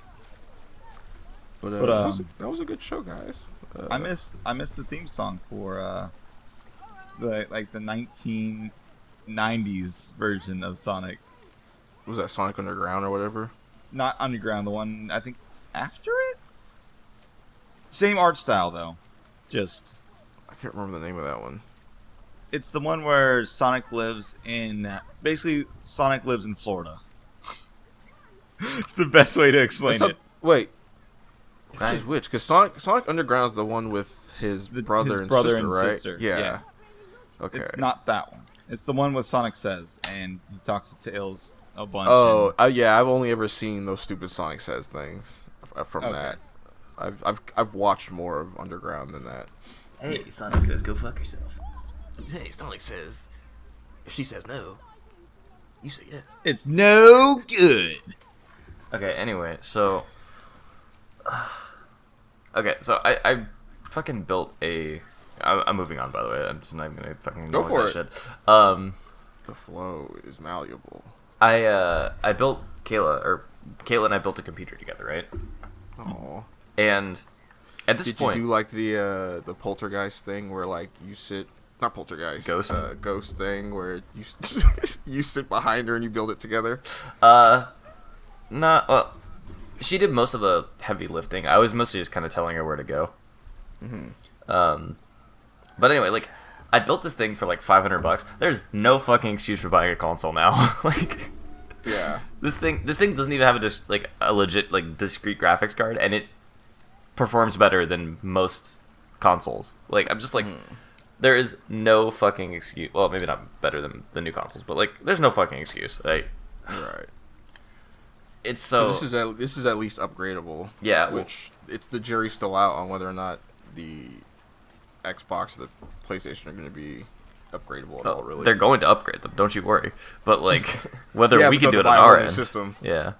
But, But, that was a good show, guys. I missed the theme song for the 1990s version of Sonic. Was that Sonic Underground or whatever? Not Underground, the one I think after it. Same art style though. Just I can't remember the name of that one. it's the one where Sonic lives in Sonic lives in Florida. It's the best way to explain it. Wait, which Right. is which? Because Sonic Underground's the one with his brother his and brother sister, and right? sister, Yeah. yeah. Okay. It's not that one. It's the one with Sonic Says, and he talks to Tails a bunch. Oh, yeah. I've only ever seen those stupid Sonic Says things from Okay. that. I've watched more of Underground than that. Hey, Sonic says, go fuck yourself. Hey, Sonic Says, If she says no, you say yes. It's no good. Okay, anyway, so... Okay, so I fucking built a... I'm moving on, by the way. I'm just not even gonna fucking Go for that it. shit. The flow is malleable. I built Kayla and I built a computer together, right? Oh. And at this Did point... you do like the poltergeist thing where like you sit... Not poltergeist. Ghost? Ghost thing where you you sit behind her and you build it together? Well, she did most of the heavy lifting. I was mostly just kind of telling her where to go. But anyway, like, I built this thing for like $500. There's no fucking excuse for buying a console now. Like, Yeah. this thing doesn't even have a legit like discrete graphics card, and it performs better than most consoles. Like, I'm just like, there is no fucking excuse. Well, maybe not better than the new consoles, but like, there's no fucking excuse. Like, Right. it's so... This is at least upgradable. Yeah, Which it's the jury's still out on whether or not the Xbox or the PlayStation are going to be upgradable at all. Really, They're going to upgrade them, don't you worry. But like, whether Yeah, we but can they'll do it on buy a our whole new end, system. yeah.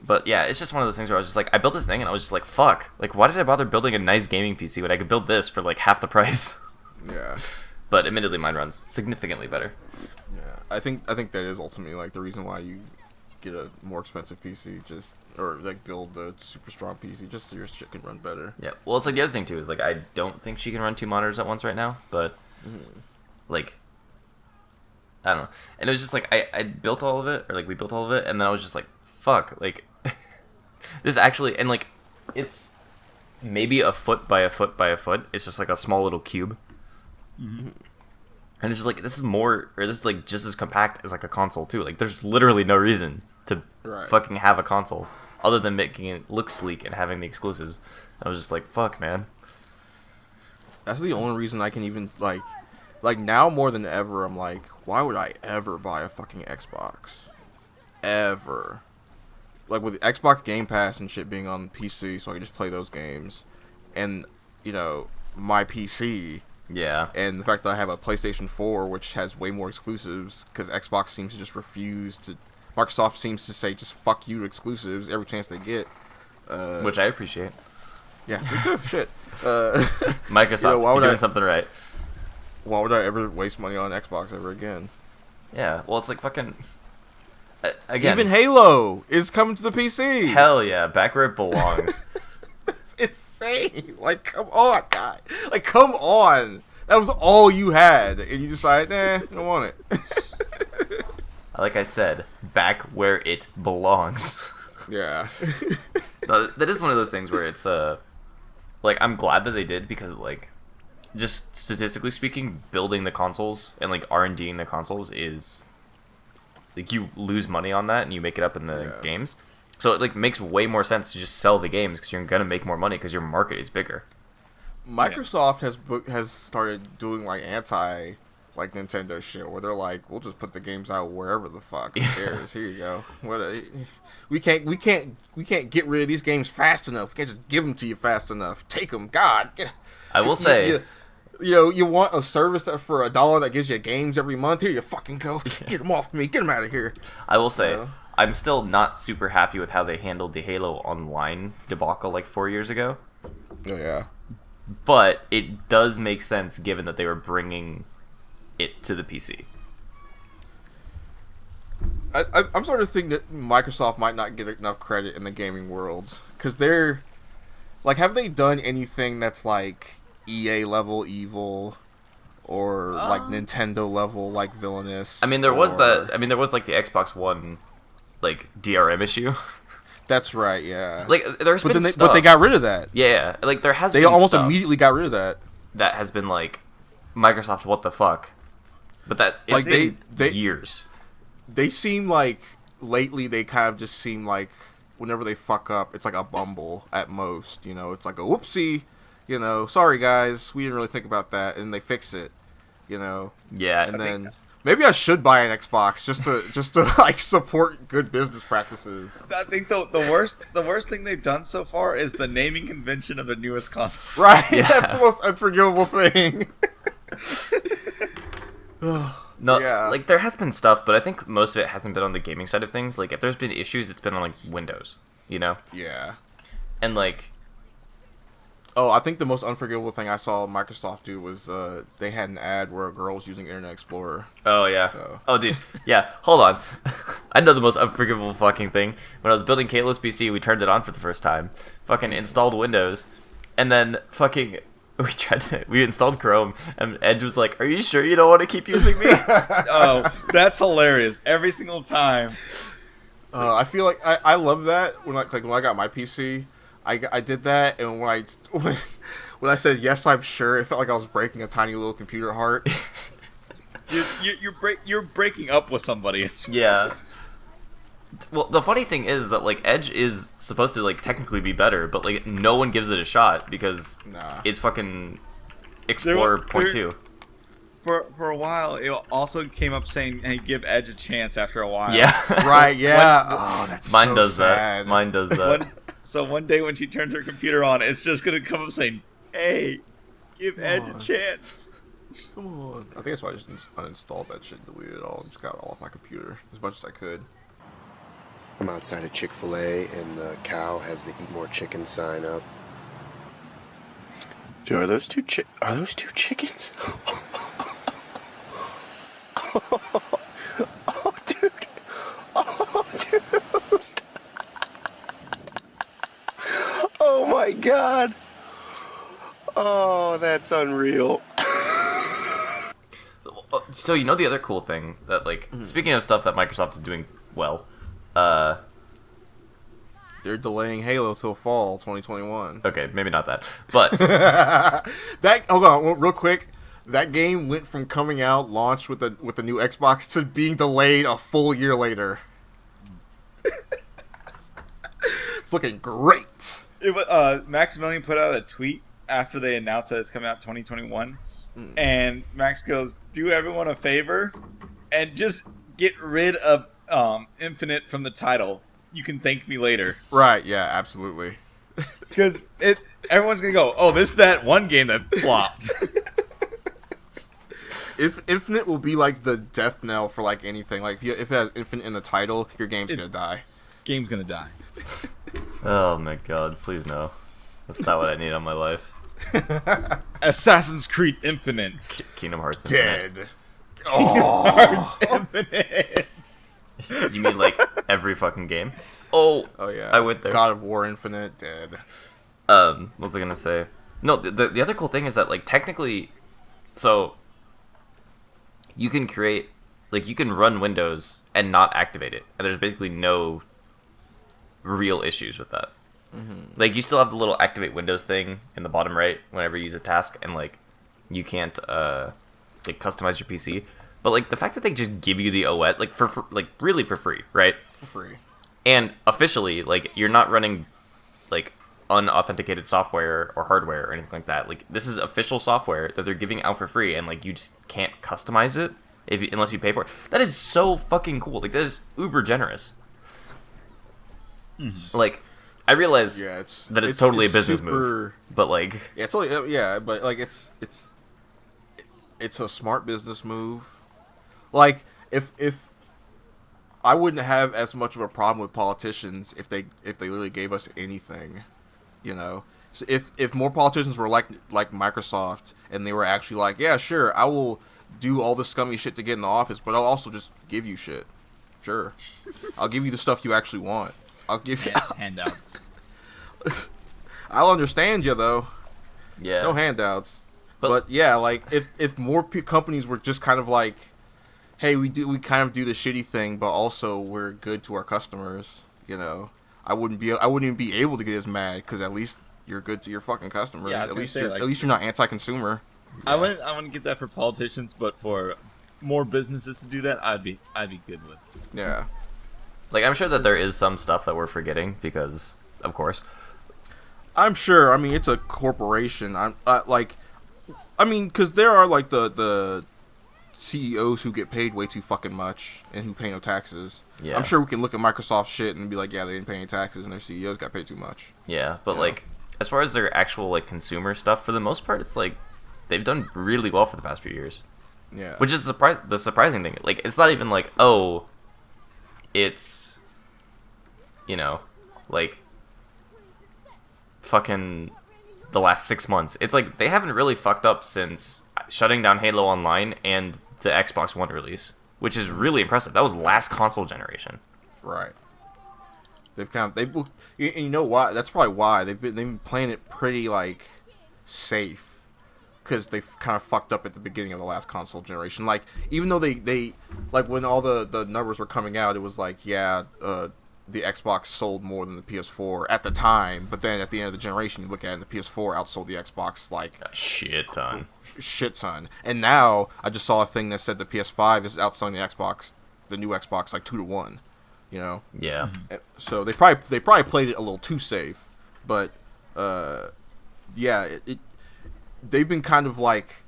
But yeah, it's just one of those things where I was just like, I built this thing and I was just like, fuck. Like, why did I bother building a nice gaming PC when I could build this for like half the price? Yeah. But admittedly, mine runs significantly better. Yeah. I think that is ultimately like the reason why you get a more expensive PC, or like build a super strong PC just so your shit can run better. Yeah. Well, it's like the other thing too is like, I don't think she can run 2 monitors at once right now, but like, I don't know. And it was just like, I built all of it, or like we built all of it, and then I was just like, fuck, like, this actually, and like, it's maybe a foot by a foot by a foot. It's just like a small little cube. And it's just like, this is like just as compact as like a console too. Like, there's literally no reason to fucking have a console other than making it look sleek and having the exclusives. I was just like, fuck, man. That's the only reason I can even like now more than ever. I'm like, why would I ever buy a fucking Xbox? Ever. Like with Xbox Game Pass and shit being on PC, so I can just play those games, and you know my PC. Yeah. And the fact that I have a PlayStation 4, which has way more exclusives, because Xbox seems to just refuse to... Microsoft seems to say, just fuck you to exclusives every chance they get. Which I appreciate. Yeah, me too. Shit. Microsoft, you're doing something right. Why would I ever waste money on Xbox ever again? Yeah, well, it's like fucking... Again. Even Halo is coming to the PC. Hell yeah, back where it belongs. It's insane. Like, come on, guy. Like, come on. That was all you had, and you decided, nah, I don't want it. Like I said, back where it belongs. Yeah. No, that is one of those things where it's like, I'm glad that they did, because like, just statistically speaking, building the consoles and like R&Ding the consoles is like, you lose money on that and you make it up in the games. So it like makes way more sense to just sell the games, because you're gonna make more money because your market is bigger. Microsoft has started doing like anti like Nintendo shit, where they're like, we'll just put the games out wherever the fuck. Who cares? Here you go. We can't get rid of these games fast enough. We can't just give them to you fast enough. Take them, God. I will say, you want a service that for $1 that gives you games every month? Here you fucking go. Get them off me. Get them out of here. I will say, I'm still not super happy with how they handled the Halo Online debacle like 4 years ago. Oh yeah. But it does make sense given that they were bringing it to the PC. I'm starting to think that Microsoft might not get enough credit in the gaming world, because they're like, have they done anything that's like EA level evil, or like Nintendo level like villainous? I mean, there was that. I mean, there was like the Xbox One, like DRM issue. That's right. Yeah. Like, there's been stuff. But they got rid of that. Yeah, like there has. They been almost stuff immediately got rid of that. That has been like, Microsoft, what the fuck? But that it's Like, been they years. They seem like lately they kind of just seem like whenever they fuck up, it's like a bumble at most. You know, it's like a whoopsie. You know, sorry guys, we didn't really think about that, and they fix it. You know. Yeah. And then maybe I should buy an Xbox just to like support good business practices. I think the worst thing they've done so far is the naming convention of the newest console. Right. Yeah. That's the most unforgivable thing. No, Yeah. like there has been stuff, but I think most of it hasn't been on the gaming side of things. Like if there's been issues, it's been on like Windows, you know? Yeah. And like, Oh, I think the most unforgivable thing I saw Microsoft do was they had an ad where a girl was using Internet Explorer. oh yeah, So. oh dude, yeah. Hold on, I know the most unforgivable fucking thing. When I was building Kayla's PC, we turned it on for the first time, fucking installed Windows, and then fucking we installed Chrome, and Edge was like, "Are you sure you don't want to keep using me?" Oh, that's hilarious. Every single time. I feel like I love that when when I got my PC. I did that, and when I said yes, I'm sure, it felt like I was breaking a tiny little computer heart. You're breaking up with somebody. Yeah. Well, the funny thing is that like Edge is supposed to like technically be better, but like no one gives it a shot because Nah. it's fucking Explorer point two. For a while, it also came up saying, "Hey, give Edge a chance." After a while, Yeah. Right? Yeah. Oh, that's Mine so does sad. that. Mine does that. So one day when she turns her computer on, it's just gonna come up saying, "Hey, give Edge a on. chance." Come on. I think that's why I just uninstalled that shit, deleted it all, and just got it all off my computer as much as I could. I'm outside of Chick-fil-A, and the cow has the "Eat More Chicken" sign up. Dude, are those two chickens? Oh, dude. Oh, dude. Oh, my God. Oh, that's unreal. So you know the other cool thing that like speaking of stuff that Microsoft is doing well, They're delaying Halo till fall 2021. okay, maybe not that, but Hold on, real quick. That game went from coming out, launched with the new Xbox, to being delayed a full year later. It's looking great. Maximilian put out a tweet after they announced that it's coming out 2021, and Max goes, "Do everyone a favor, and just get rid of Infinite from the title. You can thank me later." Right? Yeah, absolutely. Because everyone's gonna go, "Oh, this is that one game that flopped." If Infinite will be like the death knell for like anything. Like if it has Infinite in the title, your game's gonna die. Game's gonna die. oh my god, please no, that's not what I need on my life. Assassin's Creed Infinite. Kingdom Hearts Infinite. Dead. Oh. Infinite. You mean like every fucking game? Oh Yeah. I went there. God of War Infinite. Dead. What was I gonna say? No, the other cool thing is that like technically, so you can create, like you can run Windows and not activate it, and there's basically no real issues with that. Like you still have the little activate Windows thing in the bottom right whenever you use a task, and like you can't like customize your PC. But like the fact that they just give you the OS like for like really for free, right? For free. And officially, like you're not running like unauthenticated software or hardware or anything like that. Like this is official software that they're giving out for free, and like you just can't customize it unless you pay for it. That is so fucking cool. Like that is uber generous. Like I realize Yeah, that it's totally a business super, move, but like Yeah, it's only but like it's a smart business move. Like if I wouldn't have as much of a problem with politicians if they literally gave us anything, you know. So if more politicians were like Microsoft, and they were actually like, yeah, sure, I will do all this scummy shit to get in the office, but I'll also just give you shit. Sure, I'll give you the stuff you actually want. I'll give you handouts. I'll understand you though. yeah, No handouts. But- But yeah, like if more companies were just kind of like, hey, we kind of do the shitty thing, but also we're good to our customers. You know, I wouldn't even be able to get as mad because at least you're good to your fucking customers. Yeah, I was at gonna least say, like- at least you're not anti-consumer. I wouldn't get that for politicians, but for more businesses to do that, I'd be good with. Yeah. like I'm sure that there is some stuff that we're forgetting because, of course, I'm sure. I mean, it's a corporation. Because there are like the CEOs who get paid way too fucking much and who pay no taxes. Yeah. I'm sure we can look at Microsoft shit and be like, yeah, they didn't pay any taxes and their CEOs got paid too much. yeah. But Yeah. like as far as their actual like consumer stuff, for the most part, it's like they've done really well for the past few years. Yeah. Which is the surprising thing. Like, it's not even like, oh, it's, you know, like, fucking the last 6 months. It's like they haven't really fucked up since shutting down Halo Online and the Xbox One release, which is really impressive. That was last console generation. Right. And you know why? That's probably why they've been playing it pretty like safe, because they've kind of fucked up at the beginning of the last console generation. Like, even though they like when all the numbers were coming out, it was like, yeah, the Xbox sold more than the PS4 at the time, but then at the end of the generation, you look at it, and the PS4 outsold the Xbox like A shit ton. And now I just saw a thing that said the PS5 is outselling the new Xbox, like 2-1. You know. Yeah. So they probably played it a little too safe, but yeah, they've been kind of like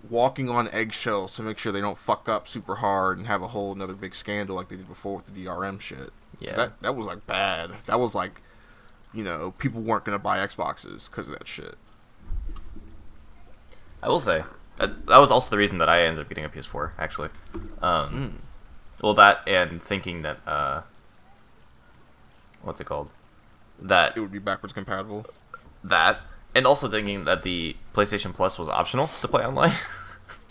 walking on eggshells to make sure they don't fuck up super hard and have a whole another big scandal like they did before with the DRM shit. Yeah. That was like bad. That was like, you know, people weren't gonna buy Xboxes because of that shit. I will say that was also the reason that I ended up getting a PS4. Actually. Well, that and thinking that what's it called? That It would be backwards compatible. that and also thinking that the PlayStation Plus was optional to play online.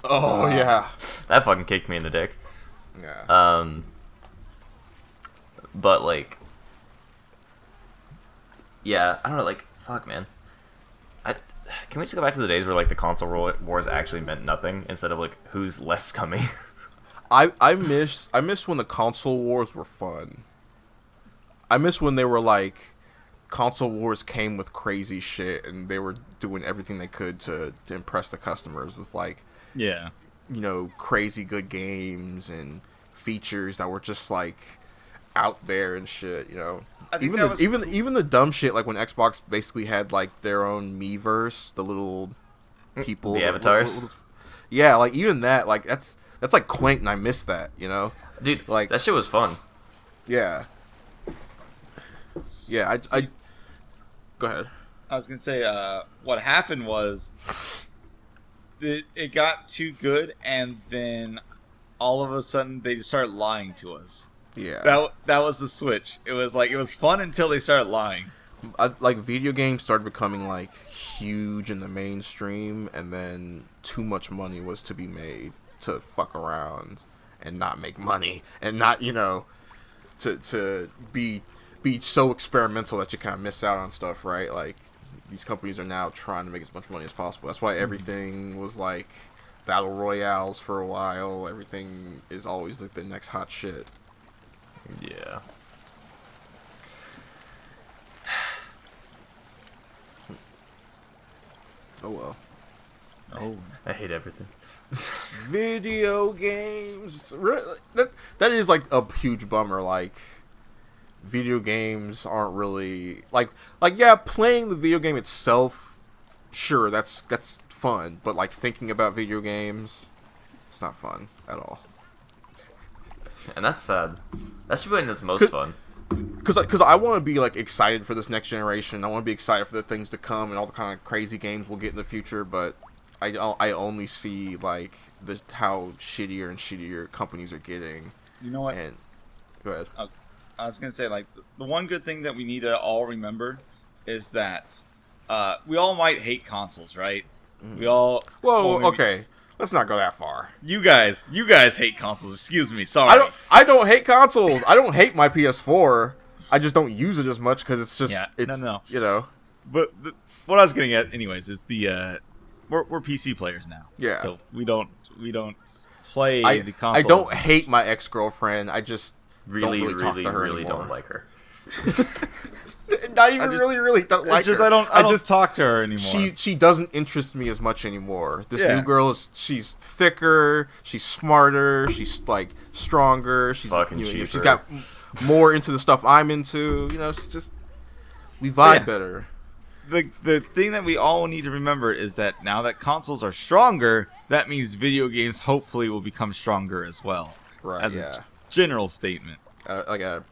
Oh yeah. That fucking kicked me in the dick. Yeah. But like, yeah, I don't know. Like, fuck, man. Can we just go back to the days where like the console wars actually meant nothing instead of like who's less scummy? I miss when the console wars were fun. I miss when they were like, console wars came with crazy shit and they were doing everything they could to impress the customers with like, Yeah. you know, crazy good games and features that were just like out there and shit, you know. I think Even the dumb shit, like when Xbox basically had like their own Miiverse, the little people, The avatars. Yeah, like even that, like that's like quaint, and I miss that, you know. Dude, Like, that shit was fun. yeah, yeah. I go ahead. I was gonna say, what happened was, it got too good, and then all of a sudden they just started lying to us. Yeah, That was the switch. It was like, it was fun until they started lying. like video games started becoming like huge in the mainstream, and then too much money was to be made to fuck around and not make money, and not, you know, to be so experimental that you kind of miss out on stuff, right? Like, these companies are now trying to make as much money as possible. That's why everything was like battle royales for a while. Everything is always like the next hot shit. Yeah. Oh well. Oh. I hate everything. Video games. That is like a huge bummer. Like, video games aren't really like yeah, playing the video game itself, sure, that's fun, but like thinking about video games, it's not fun at all. And that's sad. That's when it's most fun. Because I want to be like excited for this next generation. I want to be excited for the things to come and all the kind of crazy games we'll get in the future. But I only see like how shittier and shittier companies are getting. You know what? And go ahead. I was gonna say, like, the one good thing that we need to all remember is that we all might hate consoles, right? We all. Whoa, maybe- okay. Let's not go that far. You guys hate consoles. Excuse me. Sorry. I don't hate consoles. I don't hate my PS4. I just don't use it as much because it's just no. You know. But what I was getting at, anyways, is we're PC players now. Yeah. So we don't play the consoles. I don't hate my ex-girlfriend. I just Really, don't really talk to her really anymore. don't like her. Not even really don't like It's just her. I don't talk to her anymore. She doesn't interest me as much anymore. This Yeah. new girl she's thicker, she's smarter, she's like stronger, she's Fucking she's cheaper. got more into the stuff I'm into. You know, it's just we vibe better. The thing that we all need to remember is that now that consoles are stronger, that means video games hopefully will become stronger as well. Right, As yeah. a general statement. Like a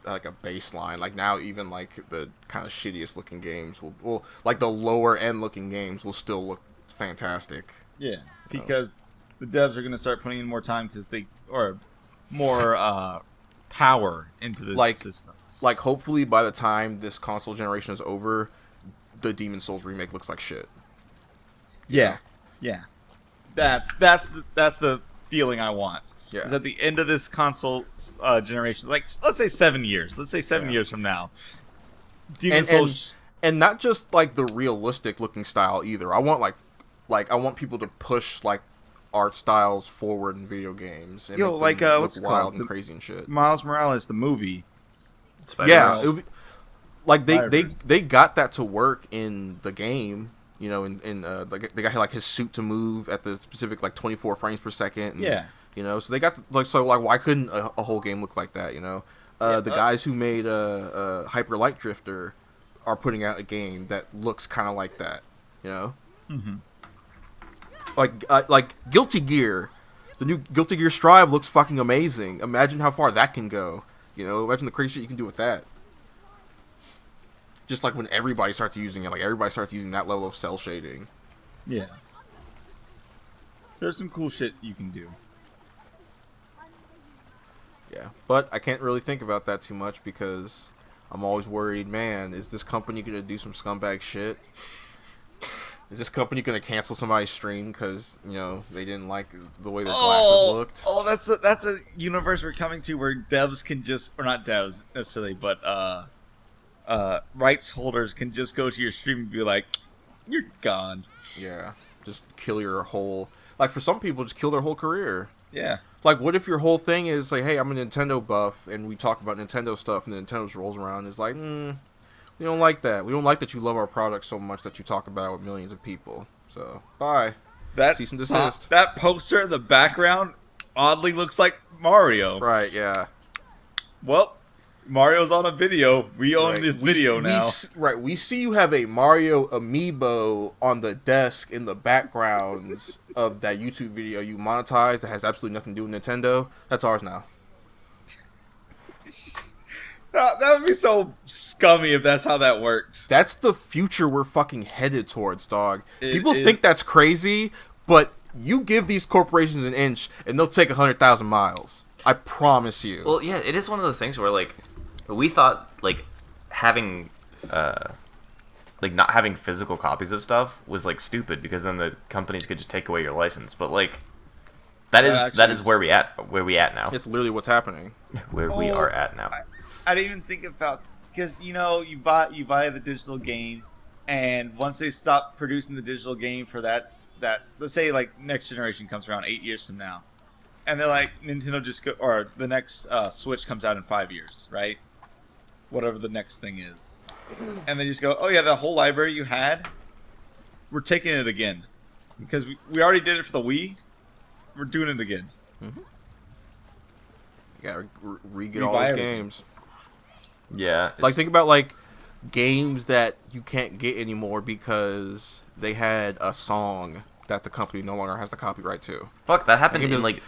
baseline. Like now, even like the kind of shittiest looking games like the lower end looking games will still look fantastic. Yeah, because the devs are going to start putting in more time or more power into the system. Like, hopefully by the time this console generation is over, the Demon's Souls remake looks like shit. Yeah. That's the feeling I want. Yeah. Is at the end of this console generation, like let's say 7 years. Let's say 7 years from now, Demon's Souls, and not just like the realistic looking style either. I want like I want people to push like art styles forward in video games. And make them look what's it wild called? and crazy and shit. Miles Morales, the movie. Yeah, it would be, like Spider-Verse. they got that to work in the game. You know, like they got like his suit to move at the specific like 24 frames per second. And, Yeah. You know, so they got like why couldn't a whole game look like that? You know, the guys who made Hyper Light Drifter are putting out a game that looks kind of like that. You know, like Guilty Gear, the new Guilty Gear Strive looks fucking amazing. Imagine how far that can go. You know, imagine the crazy shit you can do with that. Just like when everybody starts using it, like everybody starts using that level of cell shading. Yeah. There's some cool shit you can do. Yeah, but I can't really think about that too much because I'm always worried, man, is this company going to do some scumbag shit? Is this company going to cancel somebody's stream because, you know, they didn't like the way their glasses looked? Oh, that's a universe we're coming to where devs can just, or not devs necessarily, but rights holders can just go to your stream and be like, you're gone. Yeah, just kill your whole, like for some people, just kill their whole career. Yeah. Like, what if your whole thing is like, hey, I'm a Nintendo buff, and we talk about Nintendo stuff, and Nintendo just rolls around and is like, we don't like that. We don't like that you love our product so much that you talk about it with millions of people. So, bye. Cease and desist. That poster in the background oddly looks like Mario. Right, yeah. Well, Mario's on a video. We own this video now. We see you have a Mario amiibo on the desk in the background of that YouTube video you monetized that has absolutely nothing to do with Nintendo. That's ours now. That would be so scummy if that's how that works. That's the future we're fucking headed towards, dog. People is. think that's crazy, but you give these corporations an inch and they'll take 100,000 miles. I promise you. Well, yeah, it is one of those things where, like, we thought, like, having, like, not having physical copies of stuff was, like, stupid because then the companies could just take away your license. But, like, that is where we at now. It's literally what's happening. We are at now. I didn't even think about, because, you know, you buy the digital game, and once they stop producing the digital game for that let's say, like, next generation comes around 8 years from now, and they're like, Nintendo or the next Switch comes out in 5 years, right? Whatever the next thing is. And they just go, oh yeah, the whole library you had, we're taking it again. Because we already did it for the Wii, we're doing it again. Mm-hmm. You gotta re-get all those everything. games. Yeah. Like, think about, like, games that you can't get anymore because they had a song that the company no longer has the copyright to. Fuck, that happened in, like,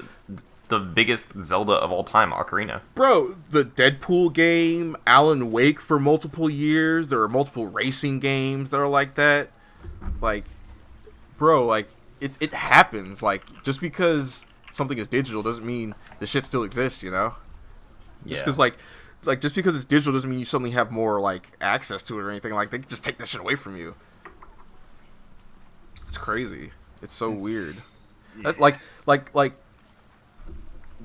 the biggest Zelda of all time, Ocarina. Bro, the Deadpool game, Alan Wake for multiple years, there are multiple racing games that are like that. Like, bro, like, it happens. Like, just because something is digital doesn't mean the shit still exists, you know? Just because, like, just because it's digital doesn't mean you suddenly have more, like, access to it or anything. Like, they can just take that shit away from you. It's crazy. It's so weird. Yeah. That's like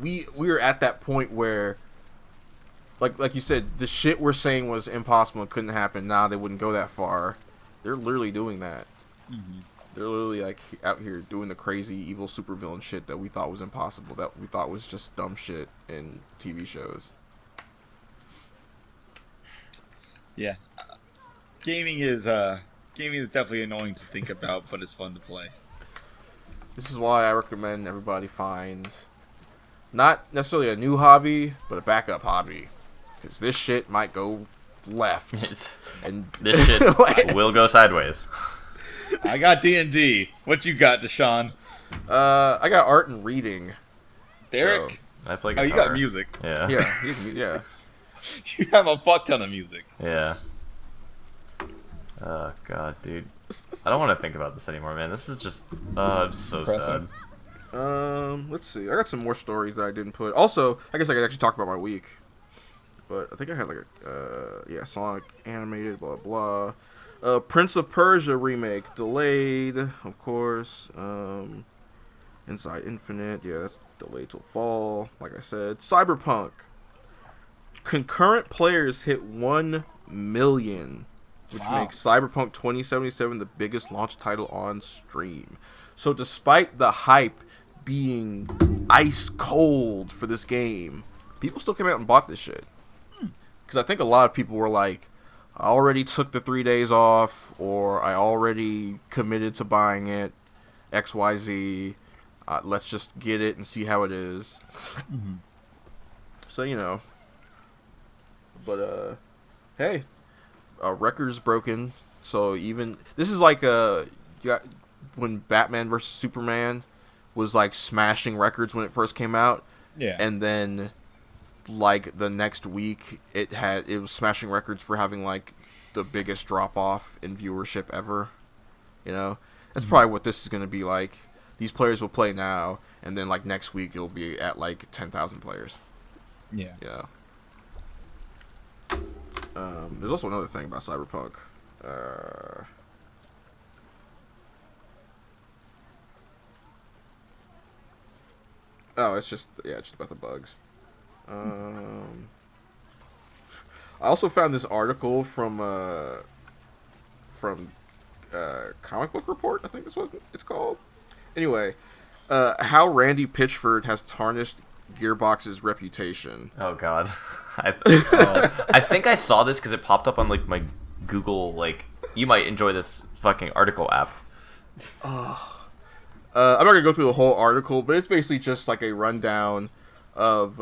we are at that point where, like you said, the shit we're saying was impossible and couldn't happen. Nah, they wouldn't go that far. They're literally doing that. Mm-hmm. They're literally, like, out here doing the crazy evil supervillain shit that we thought was impossible, that we thought was just dumb shit in TV shows. Yeah, gaming is definitely annoying to think about, but it's fun to play. This is why I recommend everybody find not necessarily a new hobby, but a backup hobby, because this shit might go left, and this shit will go sideways. I got D&D. What you got, Deshaun? I got art and reading. Derek? So, I play guitar. Oh, you got music. Yeah. Yeah. You have a fuck ton of music. Yeah. Oh, God, dude. I don't want to think about this anymore, man. This is just... I'm so Depressing. sad. Let's see. I got some more stories that I didn't put. Also, I guess I could actually talk about my week. But I think I had like a Sonic animated, blah blah. Prince of Persia remake delayed, of course. Inside Infinite, yeah, that's delayed till fall. Like I said, Cyberpunk. Concurrent players hit 1 million, which makes Cyberpunk 2077 the biggest launch title on Steam. So despite the hype being ice cold for this game, people still came out and bought this shit. Because I think a lot of people were like, I already took the 3 days off, or I already committed to buying it, XYZ. Let's just get it and see how it is. Mm-hmm. So, you know. But, hey, a record's broken. So even, this is like when Batman vs. Superman was like smashing records when it first came out. Yeah. And then like the next week it was smashing records for having like the biggest drop off in viewership ever. You know? That's probably what this is going to be like. These players will play now, and then like next week it'll be at like 10,000 players. Yeah. Yeah. There's also another thing about Cyberpunk. It's just about the bugs. I also found this article from Comic Book Report. I think that's what it's called. Anyway, how Randy Pitchford has tarnished Gearbox's reputation. Oh God, I think I saw this because it popped up on like my Google like you might enjoy this fucking article app. I'm not gonna go through the whole article, but it's basically just like a rundown of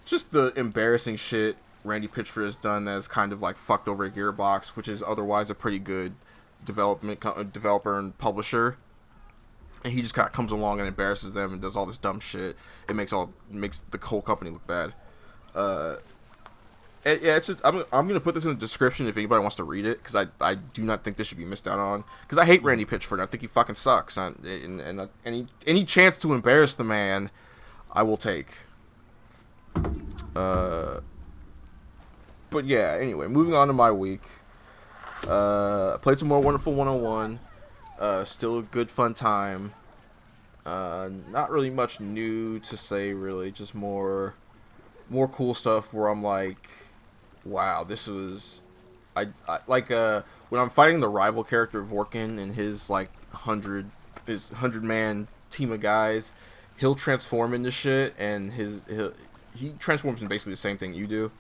just the embarrassing shit Randy Pitchford has done that has kind of like fucked over Gearbox, which is otherwise a pretty good developer and publisher. And he just kind of comes along and embarrasses them and does all this dumb shit. It makes the whole company look bad. It's just I'm gonna put this in the description if anybody wants to read it, because I do not think this should be missed out on, because I hate Randy Pitchford. I think he fucking sucks. And any chance to embarrass the man, I will take. But yeah. Anyway, moving on to my week. Played some more Wonderful 101. Still a good fun time. Not really much new to say, really. Just more cool stuff where I'm like, wow, this was... I like, when I'm fighting the rival character Vorkin and his, like, 100-man team of guys, he'll transform into shit, and he transforms into basically the same thing you do.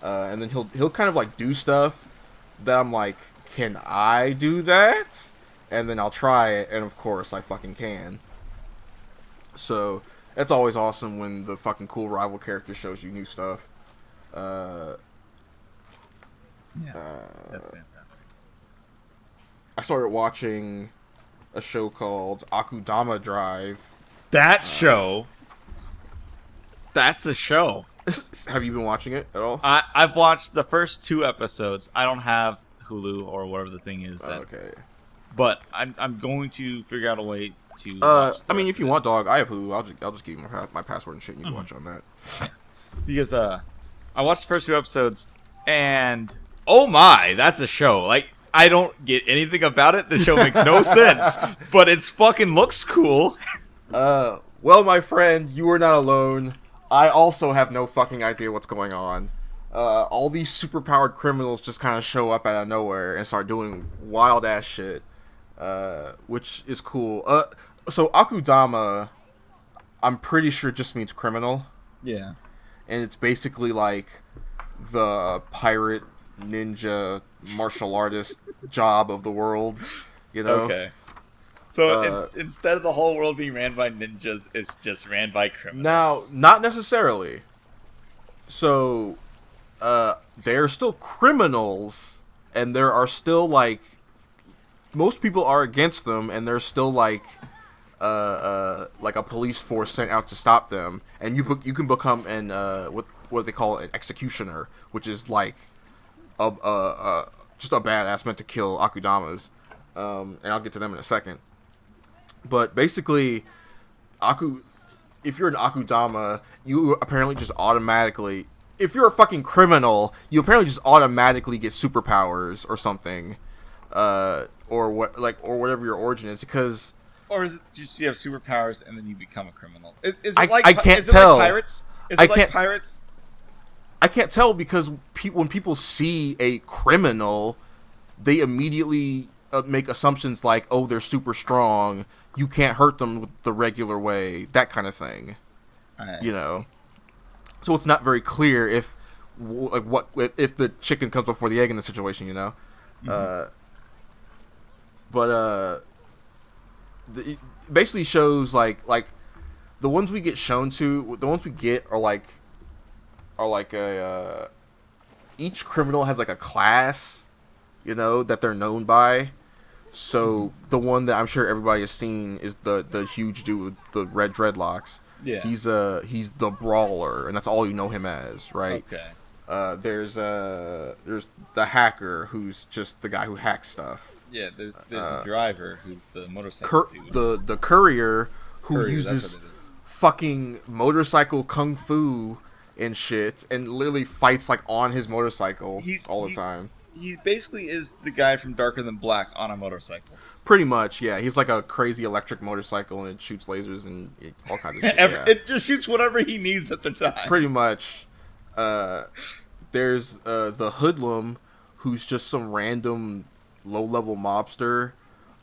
And then he'll kind of, like, do stuff that I'm like, can I do that? And then I'll try it, and of course I fucking can. So that's always awesome when the fucking cool rival character shows you new stuff. That's fantastic. I started watching a show called Akudama Drive. That show. That's a show. Have you been watching it at all? I've watched the first 2 episodes. I don't have Hulu or whatever the thing is. Okay. But I'm going to figure out a way to. Watch I mean, if you want, dog, I have Hulu. I'll just give you my password and shit, and you can watch on that. Yeah. Because I watched the first 2 episodes, and oh my, that's a show. Like, I don't get anything about it. The show makes no sense, but it fucking looks cool. Well, my friend, you are not alone. I also have no fucking idea what's going on. All these superpowered criminals just kind of show up out of nowhere and start doing wild ass shit, which is cool. So Akudama, I'm pretty sure just means criminal. Yeah. And it's basically like the pirate, ninja, martial artist job of the world, you know? Okay. So instead of the whole world being ran by ninjas, it's just ran by criminals. Now, not necessarily. So, they are still criminals, and there are still, like, most people are against them, and there's still, like a police force sent out to stop them, and you can become an what they call an executioner, which is like just a badass meant to kill Akudamas, and I'll get to them in a second. But basically, if you're an Akudama, you apparently just automatically, if you're a fucking criminal, you apparently just automatically get superpowers or something, or whatever your origin is, because. Or is it just you have superpowers and then you become a criminal? Is it I like can't is it tell. Like pirates? Is I it like can't- pirates? I can't tell because when people see a criminal, they immediately make assumptions like, oh, they're super strong. You can't hurt them with the regular way, that kind of thing. You know, so it's not very clear if the chicken comes before the egg in the situation. You know, it basically shows like the ones we get shown to, the ones we get are like a each criminal has like a class, you know, that they're known by. So the one that I'm sure everybody has seen is the huge dude with the red dreadlocks. Yeah. He's the brawler, and that's all you know him as, right? Okay. There's the hacker, who's just the guy who hacks stuff. Yeah, there's the driver who's the motorcycle dude. The courier who Courier, that's uses what it is. fucking motorcycle kung fu and shit, and literally fights like on his motorcycle all the time. He basically is the guy from Darker Than Black on a motorcycle. Pretty much, yeah. He's like a crazy electric motorcycle, and it shoots lasers and all kinds of shit. Yeah. It just shoots whatever he needs at the time. Pretty much. There's the hoodlum, who's just some random low-level mobster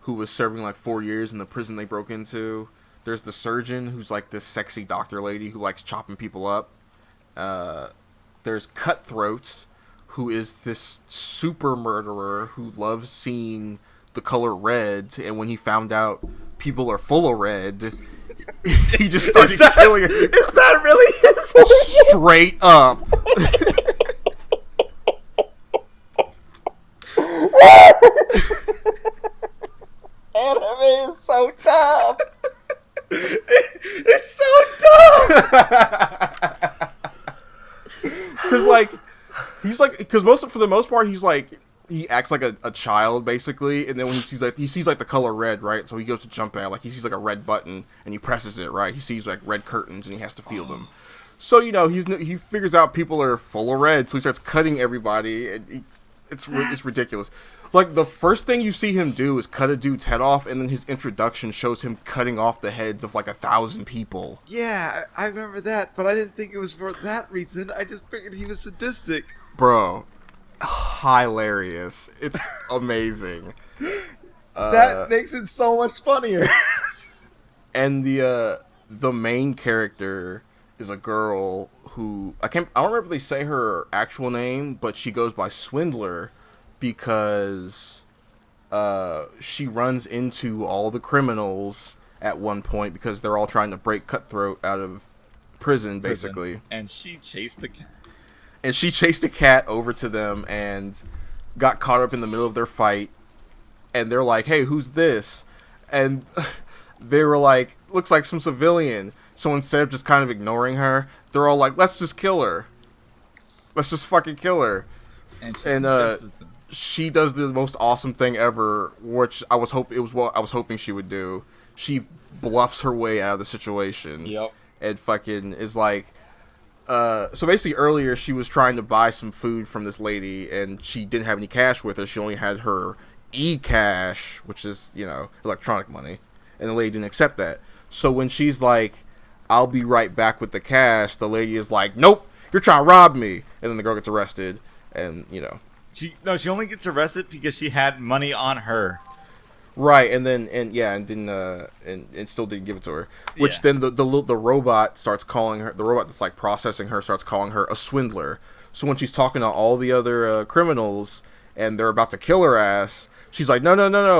who was serving like 4 years in the prison they broke into. There's the surgeon, who's like this sexy doctor lady who likes chopping people up. There's Cutthroat, who is this super murderer who loves seeing the color red, and when he found out people are full of red, he just started killing it. Is that really his Straight up. Anime is so dumb. It's so dumb. Because for the most part, he acts like a child basically, and then when he sees the color red, right? So he goes to jump at, like he sees like a red button and he presses it, right? He sees like red curtains and he has to feel them. So he figures out people are full of red, so he starts cutting everybody, and it's ridiculous. Like the first thing you see him do is cut a dude's head off, and then his introduction shows him cutting off the heads of like 1,000 people. Yeah, I remember that, but I didn't think it was for that reason. I just figured he was sadistic. Bro, hilarious. It's amazing. That makes it so much funnier. And the main character is a girl who I don't remember if they say her actual name, but she goes by Swindler because she runs into all the criminals at one point because they're all trying to break Cutthroat out of prison, basically. And she chased a cat. And she chased a cat over to them and got caught up in the middle of their fight. And they're like, hey, who's this? And they were like, looks like some civilian. So instead of just kind of ignoring her, they're all like, let's just kill her. Let's just fucking kill her. And she does the most awesome thing ever, which I was hoping she would do. She bluffs her way out of the situation. Yep. And fucking is like, so basically earlier she was trying to buy some food from this lady and she didn't have any cash with her. She only had her e-cash, which is, electronic money. And the lady didn't accept that. So when she's like, I'll be right back with the cash, the lady is like, nope, you're trying to rob me. And then the girl gets arrested and, She only gets arrested because she had money on her. Right, and still didn't give it to her. Which then the robot starts calling her. The robot that's like processing her starts calling her a swindler. So when she's talking to all the other criminals and they're about to kill her ass, she's like, no,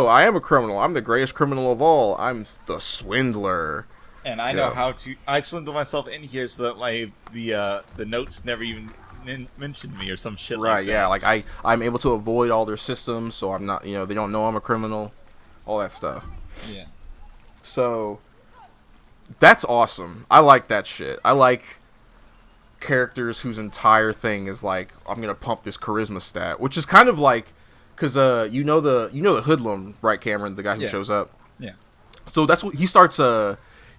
I am a criminal. I'm the greatest criminal of all. I'm the swindler. And I know how to. I swindle myself in here so that like the notes never even mentioned me or some shit. Right, like that. yeah, like I'm able to avoid all their systems, so I'm not. They don't know I'm a criminal. All that stuff. Yeah. So that's awesome. I like that shit. I like characters whose entire thing is like, I'm gonna pump this charisma stat, which is kind of like, cause you know the hoodlum, right, Cameron, the guy who shows up. Yeah. So that's what he starts.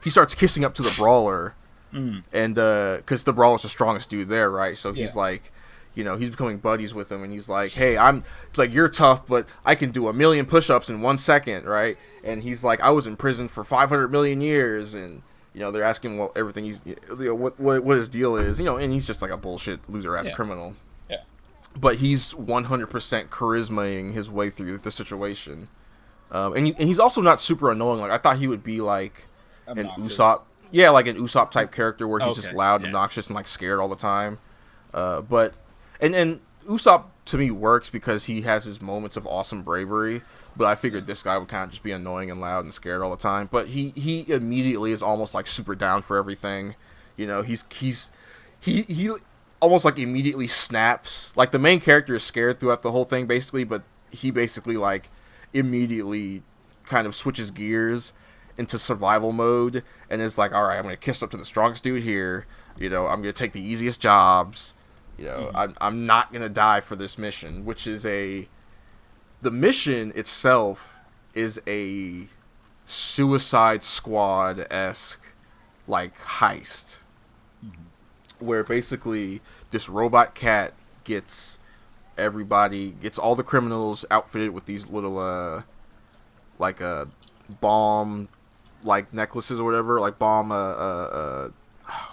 he starts kissing up to the brawler, and because the brawler's the strongest dude there, right? So he's like, you know, he's becoming buddies with him, and he's like, hey, it's like, you're tough, but I can do 1,000,000 push-ups in 1 second, right? And he's like, I was in prison for 500 million years, and you know, they're asking what everything he's, you know, what his deal is, you know, and he's just like a bullshit loser ass criminal. Yeah. But he's 100% charismaing his way through the situation, and he's also not super annoying. Like I thought he would be like Obnoxious. an Usopp, like an Usopp type character where he's just Okay, loud, and obnoxious, and like scared all the time. But and Usopp to me works because he has his moments of awesome bravery. But I figured this guy would kind of just be annoying and loud and scared all the time. But he immediately is almost like super down for everything. You know, he almost like immediately snaps. Like the main character is scared throughout the whole thing basically, but he basically like immediately kind of switches gears into survival mode and is like, all right, I'm gonna kiss up to the strongest dude here. You know, I'm gonna take the easiest jobs. You know, I'm not gonna die for this mission, which is the mission itself is a Suicide Squad-esque like heist, where basically this robot cat gets all the criminals outfitted with these little like a bomb like necklaces or whatever, like bomb what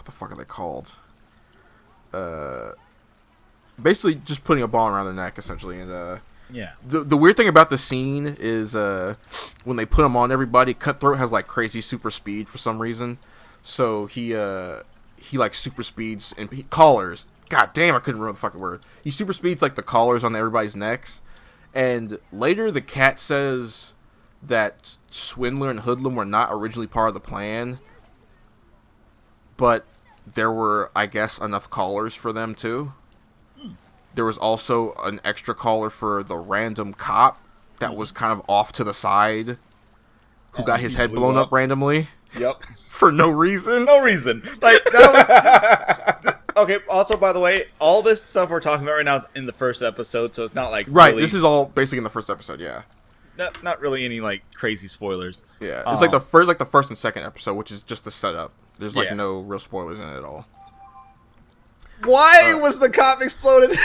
the fuck are they called? Basically just putting a bomb around their neck essentially. And the weird thing about the scene is when they put him on everybody, Cutthroat has like crazy super speed for some reason, so he like super speeds and collars. God damn, I couldn't remember the fucking word. He super speeds like the collars on everybody's necks, and later the cat says that Swindler and Hoodlum were not originally part of the plan, but there were, I guess, enough collars for them too. There was also an extra collar for the random cop that was kind of off to the side, who got his head blown up randomly. Yep. For no reason. No reason. Like that was... Okay, also, by the way, all this stuff we're talking about right now is in the first episode, so it's not like Right, really, this is all basically in the first episode, yeah. not really any like crazy spoilers. Yeah, it's like the first and second episode, which is just the setup. There's like no real spoilers in it at all. Why was the cop exploded?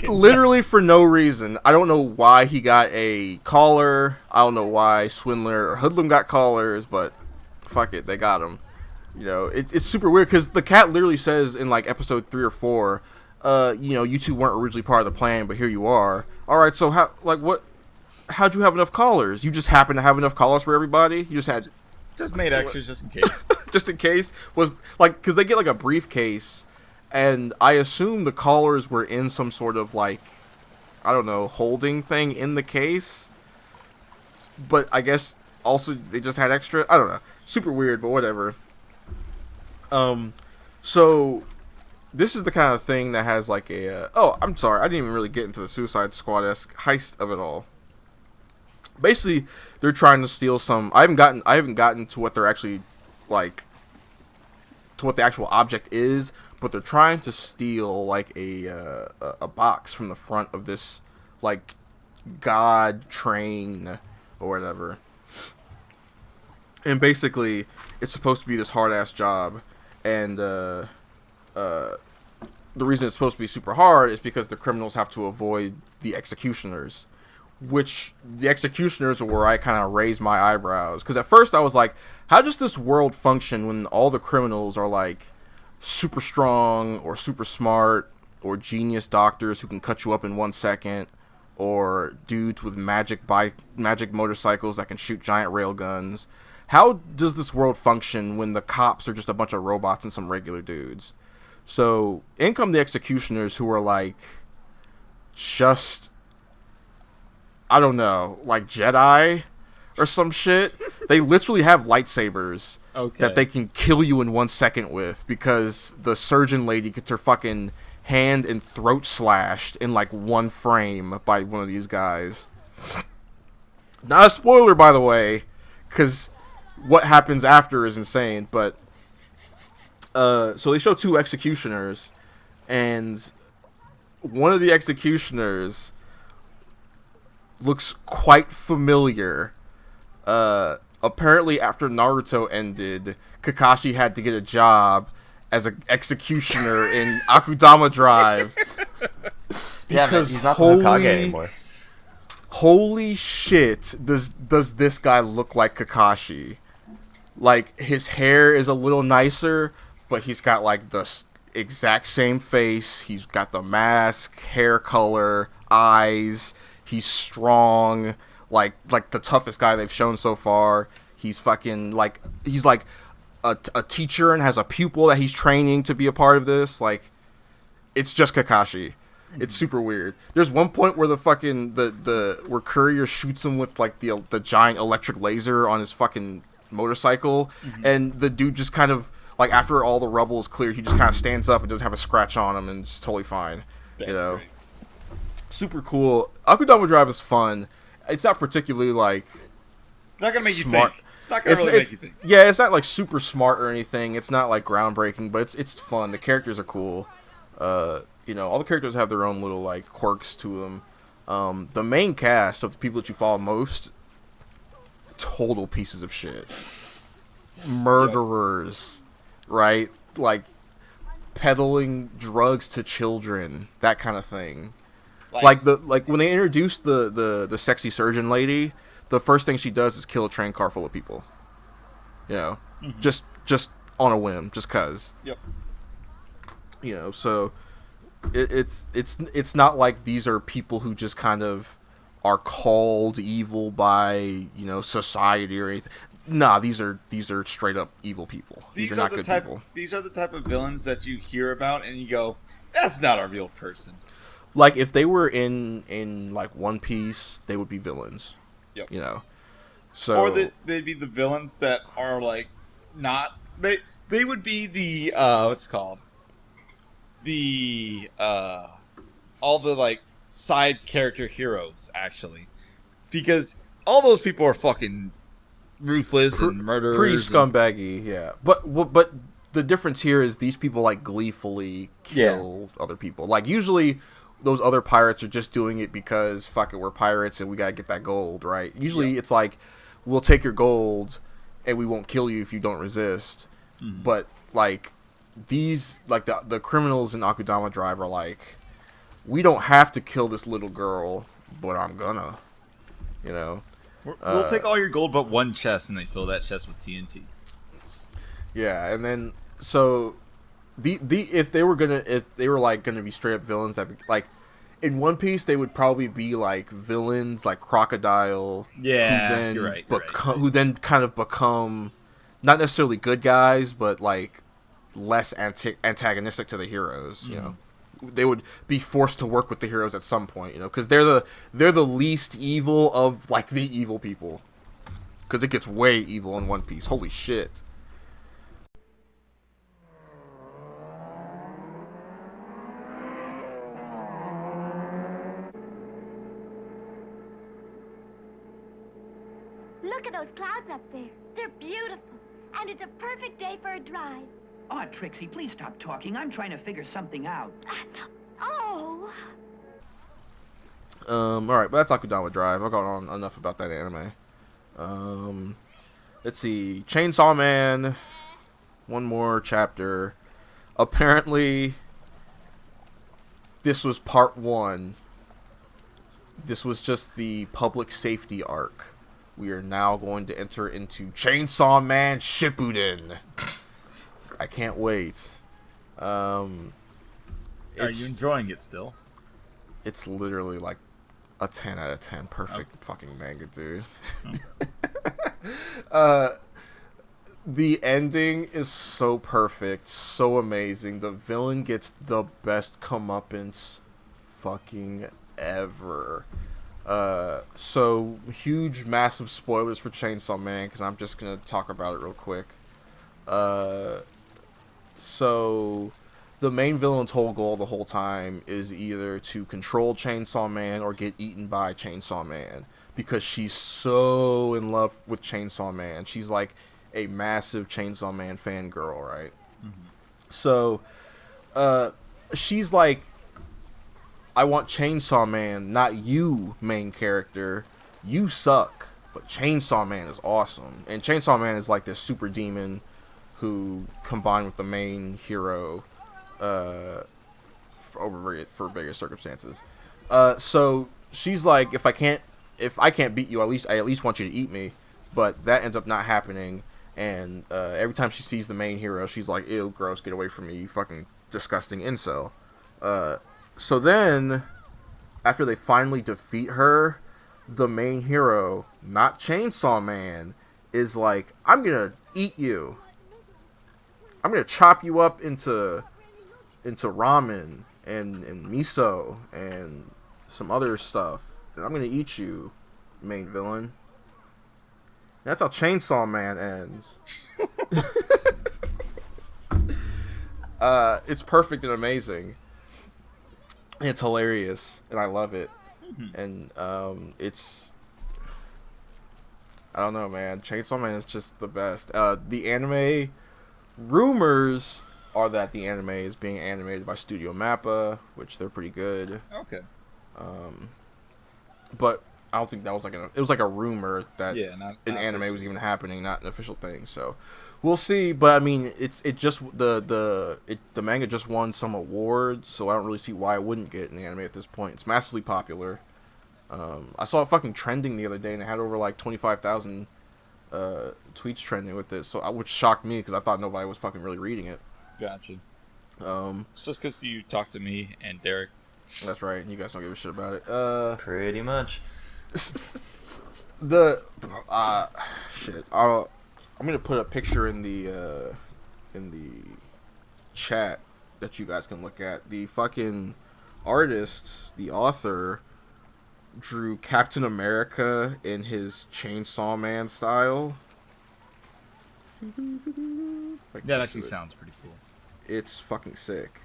Literally for no reason. I don't know why he got a collar. I don't know why Swindler or Hoodlum got collars, but fuck it, they got him. You know, it's super weird because the cat literally says in like episode 3 or 4, you know, you two weren't originally part of the plan, but here you are. All right, so how'd you have enough collars? You just happened to have enough collars for everybody? You Just made extras just in case. just in case? Was like, because they get like a briefcase, and I assume the collars were in some sort of like, I don't know, holding thing in the case. But I guess also they just had extra. I don't know. Super weird, but whatever. So this is the kind of thing that has like a. Oh, I'm sorry, I didn't even really get into the Suicide Squad-esque heist of it all. Basically, they're trying to steal some. I haven't gotten to what they're actually like. To what the actual object is, but they're trying to steal like a box from the front of this like god train or whatever. And basically, it's supposed to be this hard ass job, and the reason it's supposed to be super hard is because the criminals have to avoid the executioners. Which the executioners are where I kind of raised my eyebrows, because at first I was like, how does this world function when all the criminals are like super strong or super smart or genius doctors who can cut you up in 1 second, or dudes with magic motorcycles that can shoot giant rail guns? How does this world function when the cops are just a bunch of robots and some regular dudes? So in come the executioners, who are like just, I don't know, like Jedi or some shit. They literally have lightsabers that they can kill you in 1 second with, because the surgeon lady gets her fucking hand and throat slashed in like one frame by one of these guys. Not a spoiler, by the way, because what happens after is insane. But so they show 2 executioners, and one of the executioners looks quite familiar. apparently after Naruto ended, Kakashi had to get a job as an executioner in Akudama Drive. Yeah, man, he's not the Hokage anymore. Holy shit, does this guy look like Kakashi? Like, his hair is a little nicer, but he's got, like, the exact same face. He's got the mask, hair color, eyes. He's strong, like the toughest guy they've shown so far. He's fucking, like, he's, like, a teacher and has a pupil that he's training to be a part of this. Like, it's just Kakashi. It's super weird. There's one point where the fucking where Courier shoots him with like the giant electric laser on his fucking motorcycle, and the dude just kind of like after all the rubble is cleared, he just kind of stands up and doesn't have a scratch on him, and it's totally fine. That's you know, great. Super cool. Akudama Drive is fun. It's not particularly like It's not gonna make smart. you think. It's not gonna really make you think. Yeah, it's not like super smart or anything. It's not like groundbreaking, but it's fun. The characters are cool. You know, all the characters have their own little like quirks to them. The main cast of the people that you follow most, total pieces of shit, murderers, right? Like peddling drugs to children, that kind of thing. Like when they introduced the sexy surgeon lady, the first thing she does is kill a train car full of people. You know, just on a whim, just cause. Yep. You know, so. It's not like these are people who just kind of are called evil by, you know, society or anything. Nah, these are straight up evil people. These are not good people. These are the type of villains that you hear about and you go, "That's not a real person." Like if they were in like One Piece, they would be villains. Yep. You know. So they'd be the villains that are like not they would be the what's it called? The all the like side character heroes actually, because all those people are fucking ruthless and murderers, pretty scumbaggy. Yeah, but the difference here is these people like gleefully kill other people. Like usually those other pirates are just doing it because fuck it, we're pirates and we gotta get that gold, right? Usually it's like we'll take your gold and we won't kill you if you don't resist. But like these, like the criminals in Akudama Drive are like, we don't have to kill this little girl, but I'm gonna, you know. We'll take all your gold but one chest, and they fill that chest with TNT. Yeah, and then so if they were like gonna be straight up villains, that like in One Piece they would probably be like villains like Crocodile. Yeah, who then you're right. Who then kind of become not necessarily good guys, but like less antagonistic to the heroes. You know, they would be forced to work with the heroes at some point. You know, because they're the least evil of like the evil people. Because it gets way evil in One Piece. Holy shit. Look at those clouds up there. They're beautiful. And it's a perfect day for a drive. Oh, Trixie, please stop talking. I'm trying to figure something out. Oh. Alright, but that's Akudama Drive. I've gone on enough about that anime. Let's see. Chainsaw Man. One more chapter. Apparently, this was part 1. This was just the public safety arc. We are now going to enter into Chainsaw Man Shippuden. I can't wait. Are you enjoying it still? It's literally like a 10 out of 10. Perfect fucking manga, dude. The ending is so perfect, so amazing. The villain gets the best comeuppance fucking ever. So huge, massive spoilers for Chainsaw Man, because I'm just gonna talk about it real quick. So the main villain's whole goal the whole time is either to control Chainsaw Man or get eaten by Chainsaw Man, because she's so in love with Chainsaw Man. She's like a massive Chainsaw Man fangirl, right? So she's like, I want Chainsaw Man, not you, main character. You suck. But Chainsaw Man is awesome, and Chainsaw Man is like this super demon who combined with the main hero for various circumstances. So she's like, if I can't beat you, I at least want you to eat me. But that ends up not happening, and every time she sees the main hero, she's like, ew, gross, get away from me, you fucking disgusting incel. So then, after they finally defeat her, the main hero, not Chainsaw Man, is like, I'm gonna eat you. I'm gonna chop you up into ramen and miso and some other stuff. And I'm gonna eat you, main villain. That's how Chainsaw Man ends. It's perfect and amazing. It's hilarious, and I love it. And it's, I don't know, man. Chainsaw Man is just the best. The anime rumors are that the anime is being animated by Studio Mappa, which they're pretty good. Okay. But I don't think that was it was like a rumor that not an anime was even happening, not an official thing. So we'll see. But I mean, the manga just won some awards, so I don't really see why it wouldn't get an anime at this point. It's massively popular. I saw it fucking trending the other day, and it had over like 25,000 tweets trending with it, which shocked me because I thought nobody was fucking really reading it. Gotcha. It's just because you talked to me and Derek. That's right, and you guys don't give a shit about it. Pretty much. Shit. I'm gonna put a picture in the chat that you guys can look at. The fucking artist, the author, drew Captain America in his Chainsaw Man style. That actually sounds pretty cool. It's fucking sick.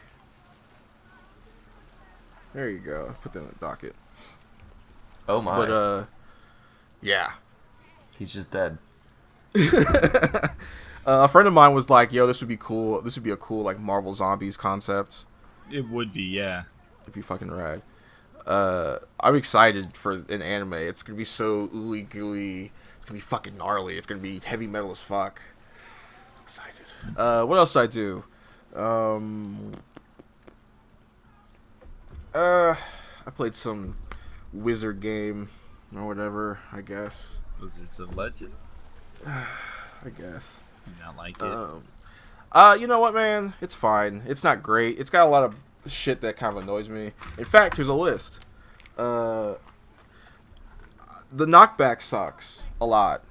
There you go. Put that in the docket. Oh my. But yeah. He's just dead. A friend of mine was like, "Yo, this would be cool. This would be a cool like Marvel Zombies concept. It would be, yeah. It'd be fucking rad." I'm excited for an anime. It's gonna be so ooey gooey. It's gonna be fucking gnarly. It's gonna be heavy metal as fuck. I'm excited. What else did I do? I played some wizard game or whatever, I guess. Wizards of Legend? I guess. Do you not like it? You know what, man? It's fine. It's not great. It's got a lot of shit that kind of annoys me. In fact, here's a list. The knockback sucks a lot.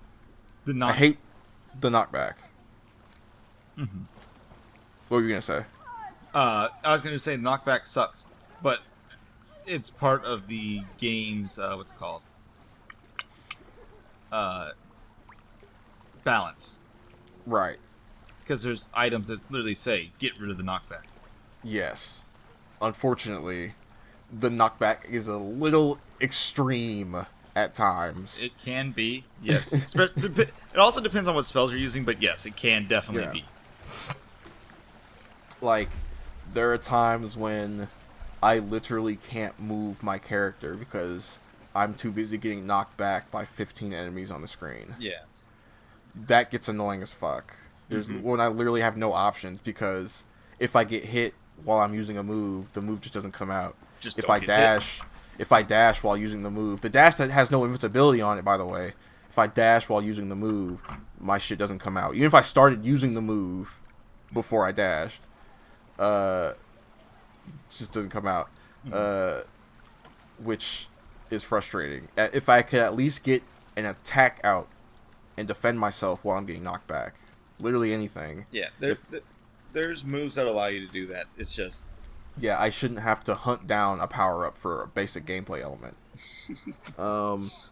I hate the knockback. Mm-hmm. What were you gonna say? I was going to say knockback sucks, but it's part of the game's what's it called? Balance. Right. Because there's items that literally say get rid of the knockback. Yes. Unfortunately, the knockback is a little extreme at times. It can be, yes. It also depends on what spells you're using, but yes, it can definitely be. Like, there are times when I literally can't move my character because I'm too busy getting knocked back by 15 enemies on the screen. Yeah. That gets annoying as fuck. There's when I literally have no options because if I get hit while I'm using a move, the move just doesn't come out. If I dash while using the move, the dash that has no invincibility on it, by the way. If I dash while using the move, my shit doesn't come out. Even if I started using the move before I dashed, it just doesn't come out, which is frustrating. If I could at least get an attack out and defend myself while I'm getting knocked back, literally anything. Yeah, there's moves that allow you to do that. It's just I shouldn't have to hunt down a power up for a basic gameplay element.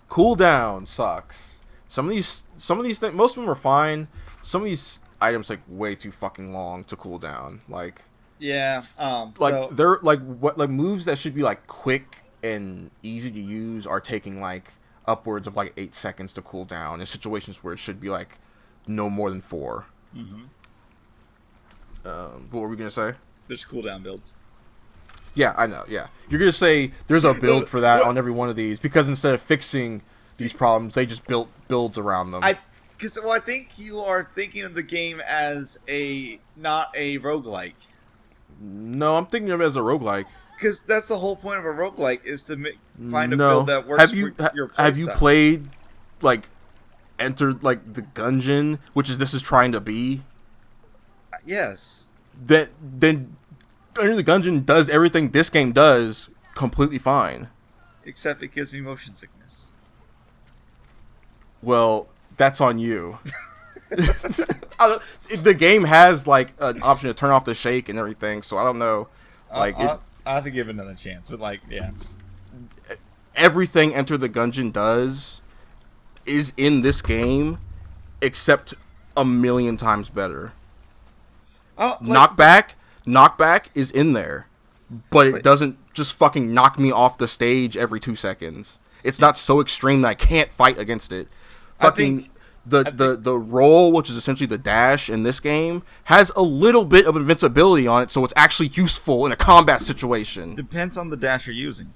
Cooldown sucks. Some of these things, most of them are fine. Some of these items take way too fucking long to cool down. Like they're like moves that should be like quick and easy to use are taking like upwards of like 8 seconds to cool down in situations where it should be like no more than 4. What were we gonna say? There's cooldown builds. Yeah, I know. Yeah, you're gonna say there's a build for that on every one of these because instead of fixing these problems. They just built builds around them. I think you are thinking of the game as not a roguelike. No, I'm thinking of it as a roguelike. Because that's the whole point of a roguelike is to find a build that works for your play Have you style. played, like, entered, like, the Gungeon, which this is trying to be? Yes. Then Enter the Gungeon does everything this game does completely fine. Except it gives me motion sickness. Well, that's on you. The game has, like, an option to turn off the shake and everything, so I don't know. Like, I'll have to give it another chance, but, like, yeah. Everything Enter the Gungeon does is in this game, except a million times better. Knockback is in there, but it doesn't just fucking knock me off the stage every 2 seconds. It's not so extreme that I can't fight against it. Fucking the roll, which is essentially the dash in this game, has a little bit of invincibility on it, so it's actually useful in a combat situation. Depends on the dash you're using.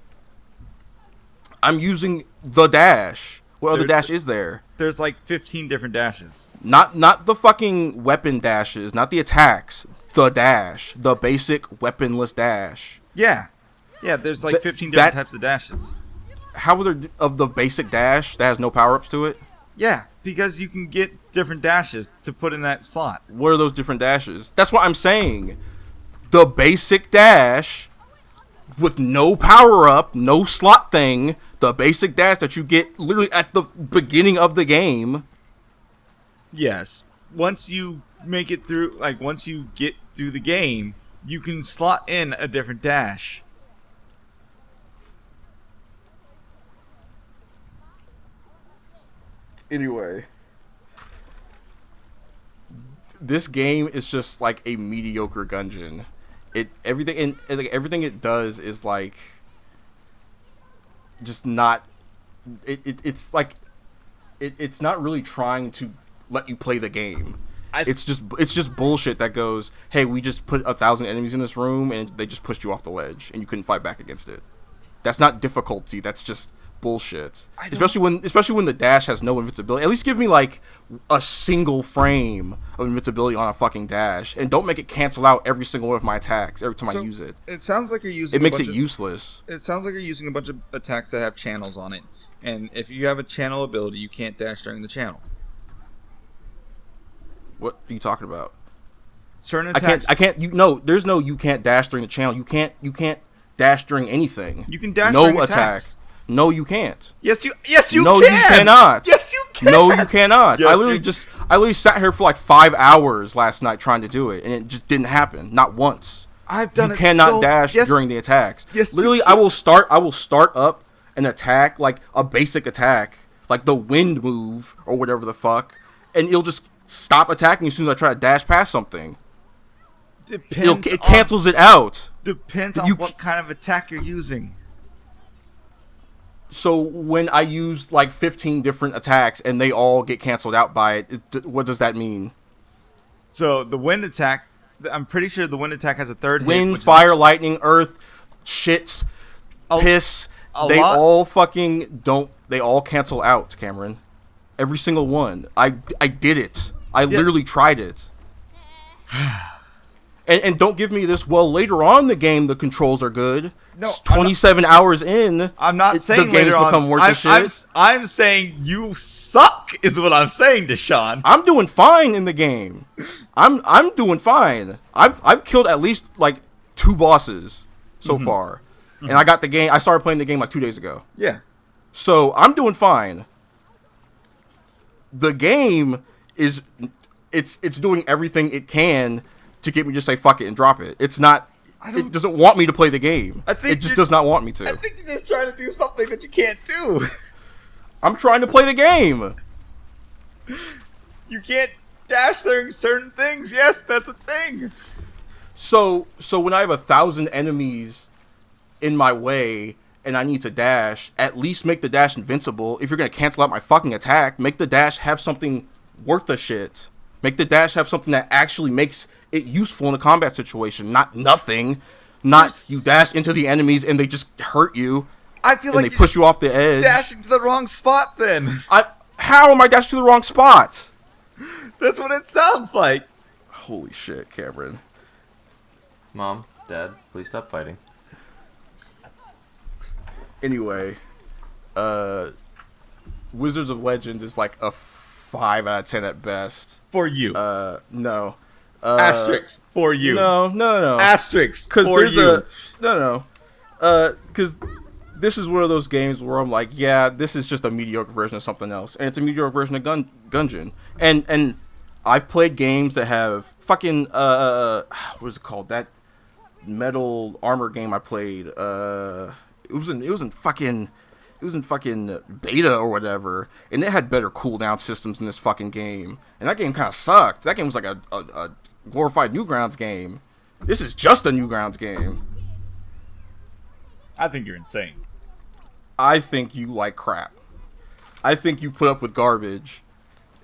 I'm using the dash. What other dash is there? There's like 15 different dashes. Not the fucking weapon dashes, not the attacks. The dash, the basic weaponless dash. Yeah, there's like 15 different types of dashes. How are there of the basic dash that has no power-ups to it? Yeah, because you can get different dashes to put in that slot. What are those different dashes? That's what I'm saying. The basic dash with no power-up, no slot thing, the basic dash that you get literally at the beginning of the game. Yes. Once you make it through, like once you get through the game, you can slot in a different dash. Anyway, this game is just like a mediocre Gungeon. Everything it does is like just not. It's like it's not really trying to let you play the game. It's just bullshit that goes, hey, we just put 1,000 enemies in this room and they just pushed you off the ledge and you couldn't fight back against it. That's not difficulty. That's just bullshit. Especially when the dash has no invincibility. At least give me like a single frame of invincibility on a fucking dash, and don't make it cancel out every single one of my attacks every time I use it. It sounds like you're using. It makes it useless. It sounds like you're using a bunch of attacks that have channels on it, and if you have a channel ability, you can't dash during the channel. What are you talking about? Certain attacks. I can't. There's no. You can't dash during the channel. You can't dash during anything. You can dash during attacks. No, you can't. Yes, you can. No, you cannot. Yes, you can. No, you cannot. Yes, I literally sat here for like 5 hours last night trying to do it, and it just didn't happen. Not once. I've done you it. You cannot dash during the attacks. Yes, literally, I will start up an attack, like a basic attack, like the wind move or whatever the fuck, and it'll just stop attacking as soon as I try to dash past something. It cancels it out. Depends on what kind of attack you're using. So when I use like 15 different attacks and they all get canceled out by it, what does that mean? So the wind attack, I'm pretty sure the wind attack has a third wind, hit, fire, lightning, earth, shit, piss. They all cancel out, Cameron. Every single one. I did it. I literally tried it. And don't give me this, well, later on in the game, the controls are good. No, 27 hours in, I'm not saying the game's become worth the shit. I'm saying you suck, is what I'm saying, Deshaun. I'm doing fine in the game. I'm doing fine. I've killed at least, like, 2 bosses so far. Mm-hmm. And I started playing the game, like, 2 days ago. Yeah. So, I'm doing fine. The game is... It's doing everything it can to get me to just say fuck it and drop it. It doesn't want me to play the game. It just does not want me to. I think you're just trying to do something that you can't do. I'm trying to play the game. You can't dash during certain things. Yes, that's a thing. So when I have 1,000 enemies in my way and I need to dash, at least make the dash invincible. If you're going to cancel out my fucking attack, make the dash have something worth the shit. Make the dash have something that actually makes it useful in a combat situation, not nothing. Not you dash into the enemies and they just hurt you. I feel and like they you're push you off the edge. dashing to the wrong spot. Then How am I dashing to the wrong spot? that's what it sounds like. Holy shit, Cameron. Mom, Dad, please stop fighting. Anyway, Wizards of Legend is like a 5 out of 10 at best. For you. No. Asterisk for you. No. Asterisk for you. Because this is one of those games where I'm like, yeah, this is just a mediocre version of something else, and it's a mediocre version of Gungeon. And I've played games that have fucking what is it called? That metal armor game I played. It was in fucking beta or whatever, and it had better cooldown systems in this fucking game. And that game kind of sucked. That game was like a glorified Newgrounds game. This is just a Newgrounds game. I think you're insane. I think you like crap. I think you put up with garbage,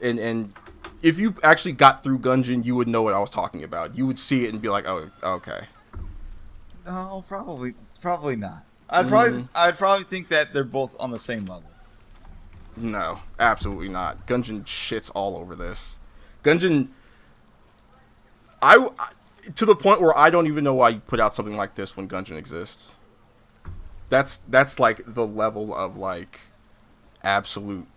and if you actually got through Gungeon, you would know what I was talking about. You would see it and be like, oh, okay. No, probably not. I'd probably think that they're both on the same level. No, absolutely not. Gungeon shits all over this. Gungeon, I to the point where I don't even know why you put out something like this when Gungeon exists. That's like the level of like absolute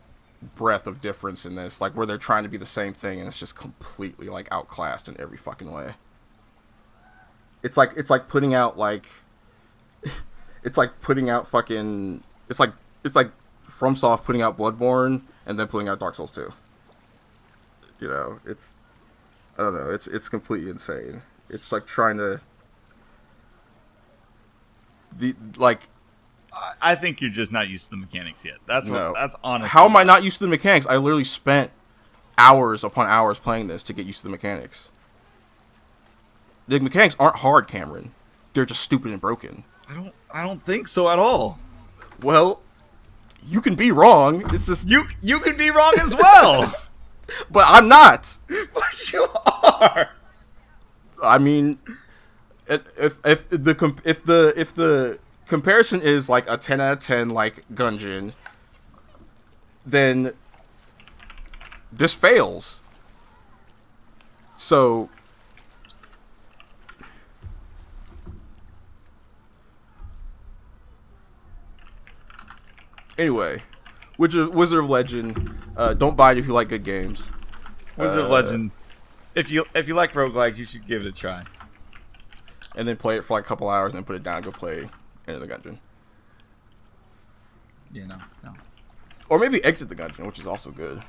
breadth of difference in this, like where they're trying to be the same thing and it's just completely like outclassed in every fucking way. It's like putting out like it's like putting out fucking it's like FromSoft putting out Bloodborne and then putting out Dark Souls 2. You know, I don't know, it's completely insane. It's like trying to I think you're just not used to the mechanics yet. That's honestly. How am I not used to the mechanics? I literally spent hours upon hours playing this to get used to the mechanics. The mechanics aren't hard, Cameron. They're just stupid and broken. I don't think so at all. Well, you can be wrong. It's just You can be wrong as well. but I'm not. But you are. I mean, if the comparison is like a 10 out of 10 like Gungeon, then this fails. So anyway, Wizard of Legend, don't buy it if you like good games. Wizard of Legend. If you like roguelike, you should give it a try. And then play it for like a couple hours and then put it down and go play Enter the Gungeon. Yeah, no. Or maybe Exit the Gungeon, which is also good.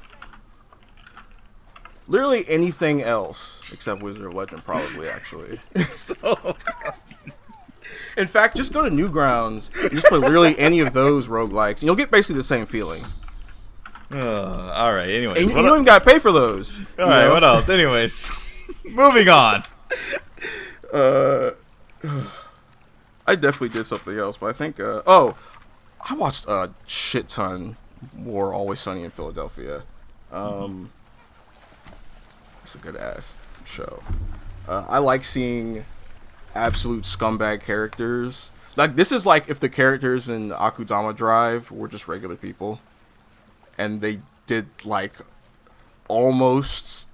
Literally anything else except Wizard of Legend, probably, actually. In fact, just go to Newgrounds and just play literally any of those roguelikes, and you'll get basically the same feeling. All right, anyways. And you don't even got to pay for those. All right, what else? Anyways, moving on. I definitely did something else, but I think, I watched a shit ton more Always Sunny in Philadelphia. It's a good ass show. I like seeing absolute scumbag characters. Like, this is like if the characters in Akudama Drive were just regular people, and they did like almost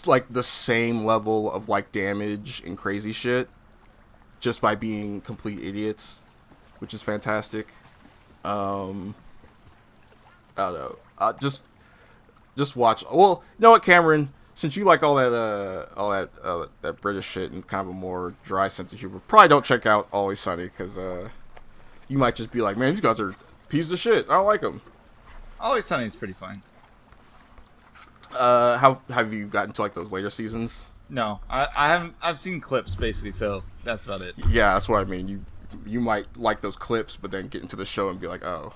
like the same level of like damage and crazy shit just by being complete idiots, which is fantastic. I don't know. Just watch. Well, you know what, Cameron? Since you like all that British shit and kind of a more dry sense of humor, probably don't check out Always Sunny, because you might just be like, man, these guys are pieces of shit. I don't like them. Always Sunny is pretty fun. How have you gotten to like those later seasons? No, I haven't. I've seen clips basically, so that's about it. Yeah, that's what I mean. You might like those clips, but then get into the show and be like, oh,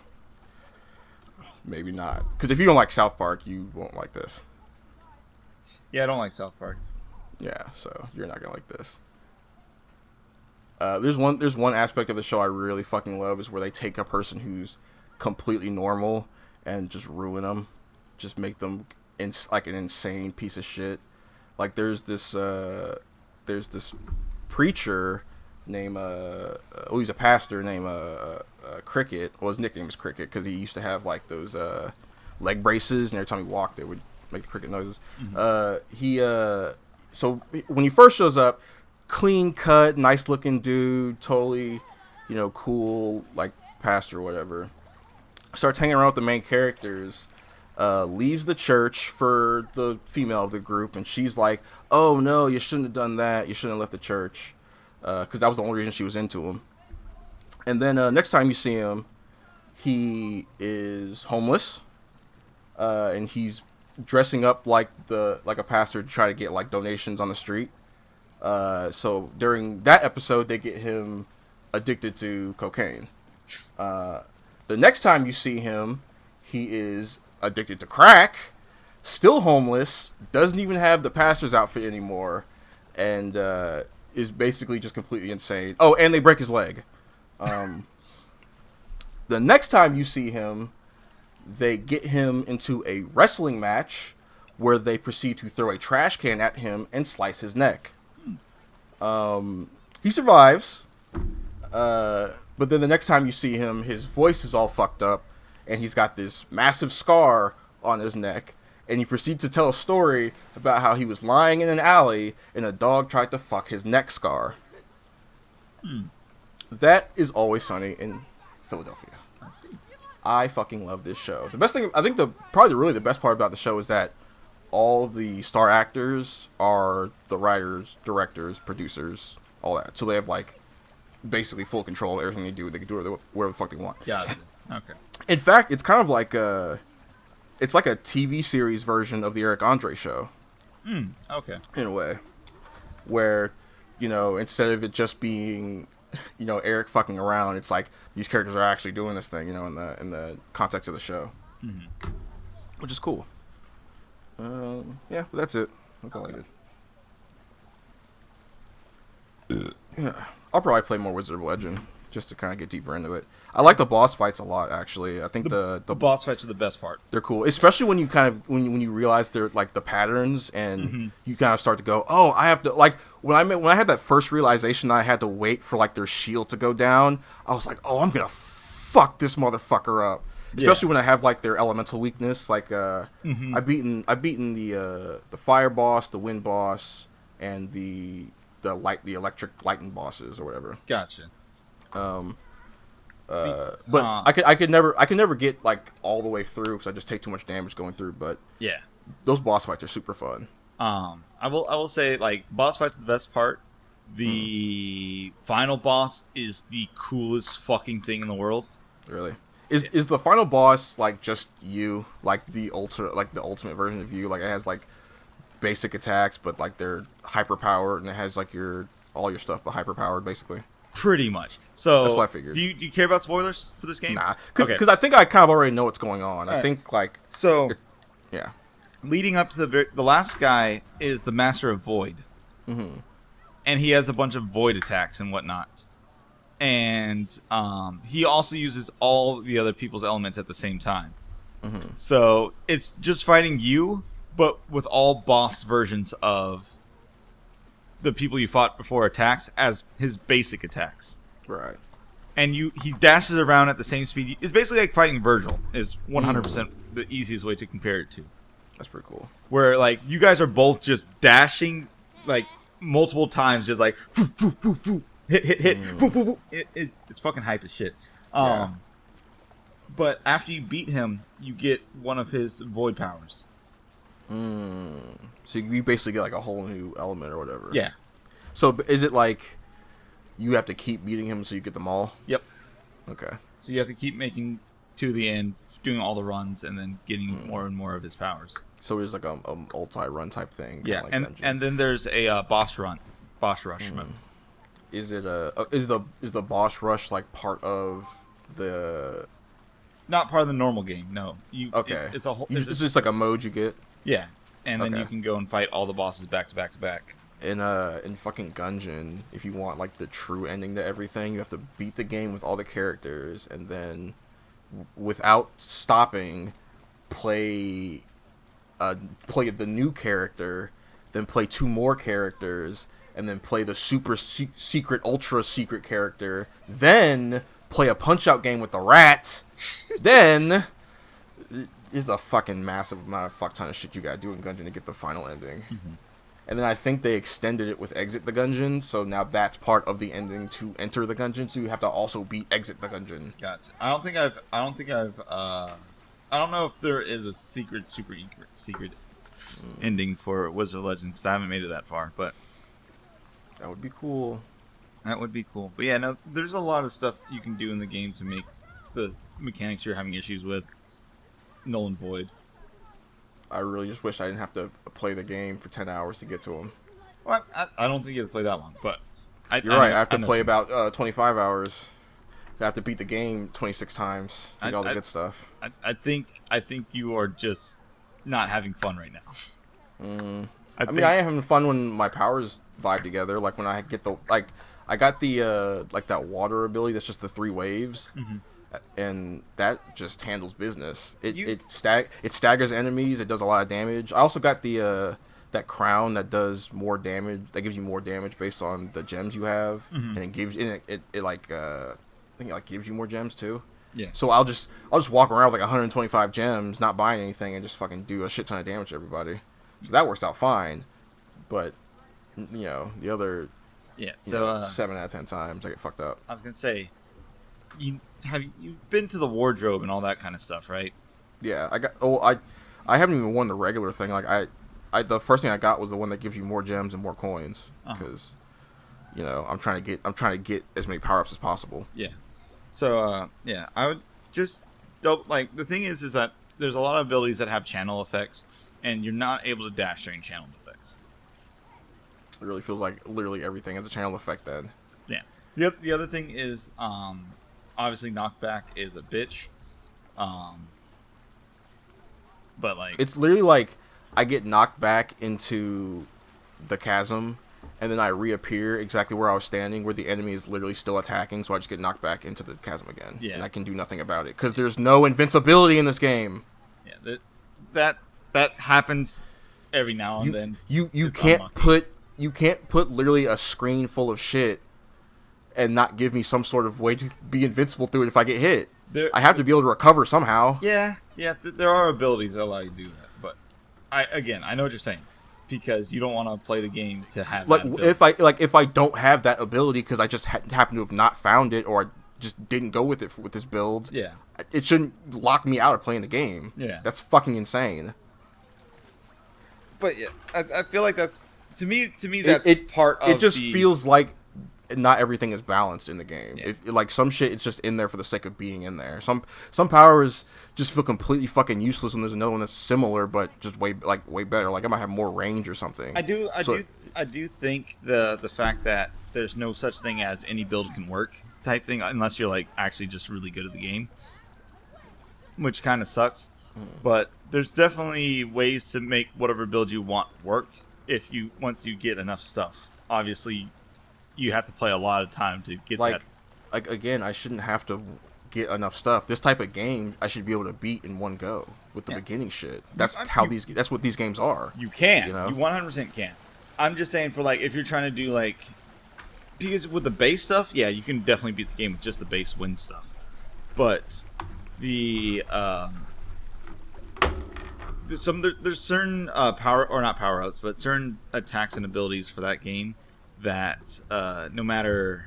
maybe not. Because if you don't like South Park, you won't like this. Yeah, I don't like South Park. Yeah, so you're not gonna like this. There's one aspect of the show I really fucking love, is where they take a person who's completely normal and just ruin them, just make them like an insane piece of shit. Like there's this preacher named he's a pastor named Cricket. Well, his nickname is Cricket because he used to have like those leg braces, and every time he walked, they would make the cricket noises. So when he first shows up, clean cut, nice looking dude, totally, cool, like pastor or whatever. Starts hanging around with the main characters. Leaves the church for the female of the group, and she's like, "Oh no, you shouldn't have done that. You shouldn't have left the church," because that was the only reason she was into him. And then next time you see him, he is homeless, and he's dressing up like a pastor to try to get like donations on the street. So during that episode, they get him addicted to cocaine. The next time you see him, he is addicted to crack, still homeless, doesn't even have the pastor's outfit anymore, and is basically just completely insane. Oh, and they break his leg. The next time you see him, they get him into a wrestling match where they proceed to throw a trash can at him and slice his neck. He survives, but then the next time you see him, his voice is all fucked up, and he's got this massive scar on his neck, and he proceeds to tell a story about how he was lying in an alley and a dog tried to fuck his neck scar. That is Always Sunny in Philadelphia. I fucking love this show. The best thing, I think, probably really the best part about the show is that all the star actors are the writers, directors, producers, all that. So they have like basically full control of everything they do. They can do it wherever the fuck they want. Yeah. Okay. In fact, it's kind of like it's like a TV series version of the Eric Andre show. Okay. In a way, where instead of it just being Eric fucking around, it's like these characters are actually doing this thing, in the context of the show, which is cool. Yeah, but that's it. That's all I did. Yeah, I'll probably play more Wizard of Legend just to kind of get deeper into it. I like the boss fights a lot, actually. I think the boss fights are the best part. They're cool, especially when you when you realize they're like the patterns, and you kind of start to go, oh, I have to, like when I had that first realization that I had to wait for like their shield to go down, I was like, oh, I'm gonna fuck this motherfucker up. Especially when I have like their elemental weakness, like I've beaten the fire boss, the wind boss, and the electric lightning bosses or whatever. Gotcha. But I could never get like all the way through because I just take too much damage going through. But yeah, those boss fights are super fun. I will say, like, boss fights are the best part. The final boss is the coolest fucking thing in the world. Really? Is the final boss like just you, like the ultimate version of you? Like it has like basic attacks, but like they're hyper powered, and it has like all your stuff, but hyper powered basically. Pretty much. So that's what I figured. Do you care about spoilers for this game? Nah, because I think I kind of already know what's going on. I think like so. Yeah. Leading up to the last guy is the Master of Void, and he has a bunch of void attacks and whatnot. And he also uses all the other people's elements at the same time. So it's just fighting you, but with all boss versions of the people you fought before attacks as his basic attacks. Right. And he dashes around at the same speed. It's basically like fighting Virgil is 100% the easiest way to compare it to. That's pretty cool. Where like you guys are both just dashing like multiple times, just like whoop, whoop, whoop, whoop. Hit. Whoop, whoop, whoop. It's fucking hype as shit. But after you beat him, you get one of his void powers. So you basically get like a whole new element or whatever. Yeah. So is it like you have to keep beating him so you get them all? Yep. Okay. So you have to keep making to the end, doing all the runs, and then getting more and more of his powers. So there's like a multi-run type thing. Yeah, like and then there's a boss rush mode. Is it is the boss rush like part of the? Not part of the normal game. No. Okay. It's a whole. It's just like a mode you get. Yeah, and then you can go and fight all the bosses back to back to back. In fucking Gungeon, if you want like the true ending to everything, you have to beat the game with all the characters, and then without stopping, play the new character, then play 2 more characters, and then play the super secret, ultra secret character, then play a Punch-Out game with the rat, then there's a fucking massive amount of fuck ton of shit you gotta do in Gungeon to get the final ending. Mm-hmm. And then I think they extended it with Exit the Gungeon, so now that's part of the ending to enter the Gungeon, so you have to also beat Exit the Gungeon. Gotcha. I don't know if there is a secret ending for Wizard of Legends, because I haven't made it that far, but That would be cool. that would be cool. But yeah, no, there's a lot of stuff you can do in the game to make the mechanics you're having issues with null and void. I really just wish I didn't have to play the game for 10 hours to get to them. Well, I don't think you have to play that long, but You're right, I have to play about 25 hours. I have to beat the game 26 times to get all the good stuff. I think you are just not having fun right now. I mean, I am having fun when my powers vibe together. Like when I get I got the like that water ability that's just the 3 waves, and that just handles business. It staggers enemies. It does a lot of damage. I also got the that crown that does more damage. That gives you more damage based on the gems you have, and it gives I think it like gives you more gems too. Yeah. So I'll just walk around with like 125 gems, not buying anything, and just fucking do a shit ton of damage to everybody. So that works out fine. But the other 7 out of 10 times I get fucked up. I was gonna say, you've been to the wardrobe and all that kind of stuff, right? Yeah, I haven't even won the regular thing. Like I the first thing I got was the one that gives you more gems and more coins because I'm trying to get as many power ups as possible. Yeah. So I would just like the thing is that there's a lot of abilities that have channel effects, and you're not able to dash during channel effects. It really feels like literally everything has a channel effect then. Yeah. The other thing is obviously knockback is a bitch. But like it's literally like I get knocked back into the chasm, and then I reappear exactly where I was standing, where the enemy is literally still attacking, so I just get knocked back into the chasm again. Yeah. And I can do nothing about it, because there's no invincibility in this game. Yeah, that happens every now and then. You can't put literally a screen full of shit and not give me some sort of way to be invincible through it if I get hit. I have to be able to recover somehow. Yeah, there are abilities that allow you to do that, but I know what you're saying, because you don't want to play the game to have like that if I don't have that ability because I just happen to have not found it, or I just didn't go with it with this build. Yeah, it shouldn't lock me out of playing the game. Yeah, that's fucking insane. But yeah, I feel like that's to me that's part of it. Just feels like not everything is balanced in the game. Yeah. Like some shit, it's just in there for the sake of being in there. Some powers just feel completely fucking useless when there's another one that's similar but just way better. Like I might have more range or something. I do think the fact that there's no such thing as any build can work type thing, unless you're like actually just really good at the game, which kind of sucks. But there's definitely ways to make whatever build you want work once you get enough stuff. Obviously, you have to play a lot of time to get that. Like again, I shouldn't have to get enough stuff. This type of game, I should be able to beat in one go with the beginning shit. That's that's what these games are. You can. You 100% can. I'm just saying for like if you're trying to do like, because with the base stuff, yeah, you can definitely beat the game with just the base win stuff. But there's certain not power ups, but certain attacks and abilities for that game that no matter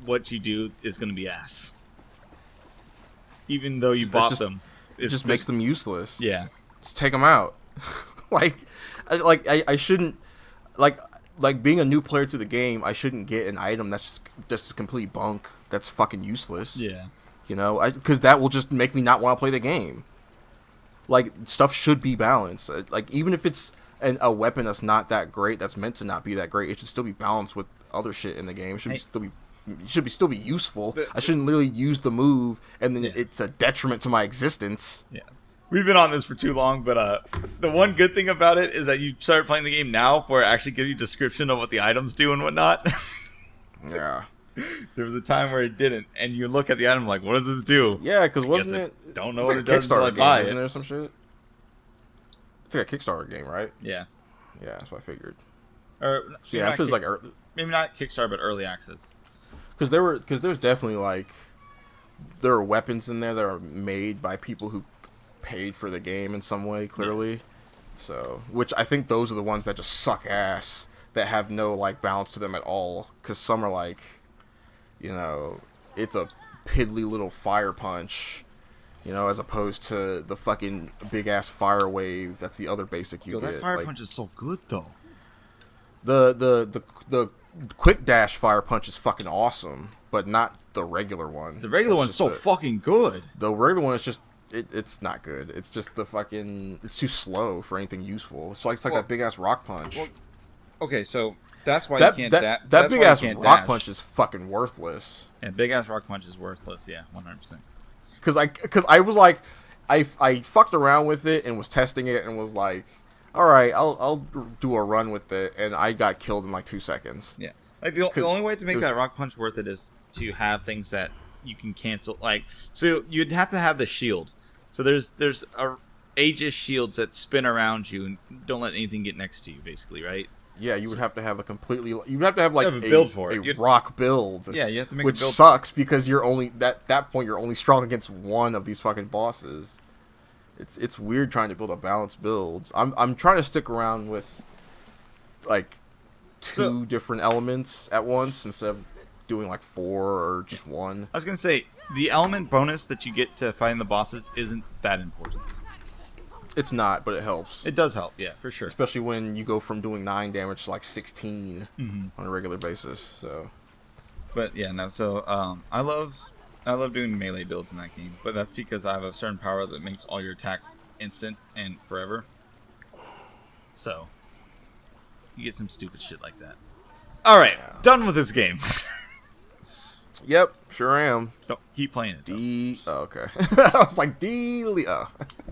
what you do is going to be ass. Even though you bought them, it just makes them useless. Yeah, just take them out. I shouldn't like being a new player to the game. I shouldn't get an item that's just complete bunk. That's fucking useless. Yeah, because that will just make me not want to play the game. Like stuff should be balanced. Like even if it's a weapon that's not that great, that's meant to not be that great, it should still be balanced with other shit in the game. It should still be useful. I shouldn't literally use the move and then it's a detriment to my existence. Yeah, we've been on this for too long, but the one good thing about it is that you start playing the game now, where it actually gives you a description of what the items do and whatnot. Yeah. There was a time where it didn't, and you look at the item like, what does this do? Yeah, because wasn't it? Don't know what it does until I buy it. Isn't there some shit? It's like a Kickstarter game, right? Yeah. Yeah, that's what I figured. Or maybe not Kickstarter, but early access. Because there's definitely like there are weapons in there that are made by people who paid for the game in some way, clearly. Yeah. So, which I think those are the ones that just suck ass, that have no like balance to them at all. Because some are like, you know, it's a piddly little fire punch, you know, as opposed to the fucking big ass fire wave. That's the other basic you get. That fire punch is so good though. The quick dash fire punch is fucking awesome, but not the regular one. The regular one's so fucking good. The regular one is just it's not good. It's just the fucking it's too slow for anything useful. It's like that big ass rock punch. Well, okay, so that's why you can't that big ass rock punch is fucking worthless. Yeah, big ass rock punch is worthless. Yeah, 100%. Because I was like, I fucked around with it and was testing it and was like, all right, I'll do a run with it, and I got killed in like 2 seconds. Yeah, like the only way to make that rock punch worth it is to have things that you can cancel. Like, so you'd have to have the shield. So there's Aegis shields that spin around you and don't let anything get next to you, basically, right? Yeah, you would have to have a completely. You would have to have like a build for it. Rock build. Yeah, you have to make which a build sucks because you're only that point you're only strong against one of these fucking bosses. It's weird trying to build a balanced build. I'm trying to stick around with like two different elements at once instead of doing like 4 or just 1. I was gonna say the element bonus that you get to fighting the bosses isn't that important. It's not, but it helps. It does help, yeah, for sure. Especially when you go from doing 9 damage to like 16 on a regular basis. So, but yeah, no. So I love doing melee builds in that game, but that's because I have a certain power that makes all your attacks instant and forever. So you get some stupid shit like that. All right, done with this game. Yep, sure am. Don't keep playing it. Okay. I was like Leo.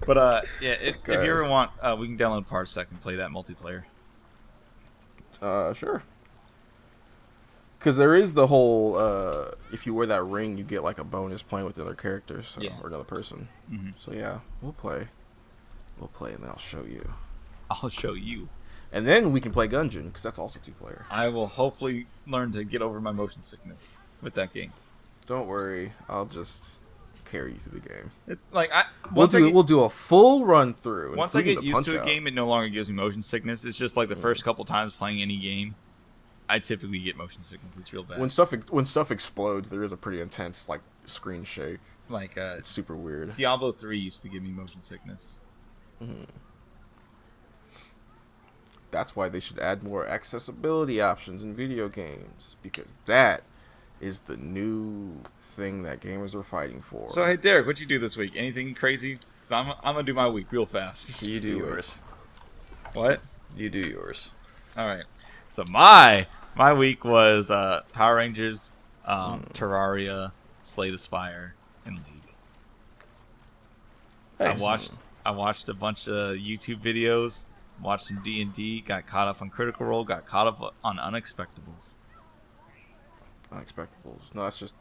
But yeah, if you ever want, we can download Parsec and play that multiplayer. Sure. Because there is the whole if you wear that ring, you get like a bonus playing with the other characters or another person. Mm-hmm. So yeah, we'll play, and then I'll show you. I'll show you. And then we can play Gungeon because that's also 2-player. I will hopefully learn to get over my motion sickness with that game. Don't worry, I'll just carry you through the game. We'll do a full run through. Once I get used to a game, it no longer gives me motion sickness. It's just like the first couple times playing any game, I typically get motion sickness. It's real bad. When stuff explodes, there is a pretty intense like screen shake. Like it's super weird. Diablo 3 used to give me motion sickness. Mm-hmm. That's why they should add more accessibility options in video games, because that is the new thing that gamers are fighting for. So hey Derek, what'd you do this week? Anything crazy? I'm gonna do my week real fast. You do yours. What? You do yours. All right. So my week was Power Rangers, Terraria, Slay the Spire, and League. Nice. I watched a bunch of YouTube videos. Watched some D&D, got caught up on Critical Role, got caught up on Unexpectables. Unexpectables? No, that's just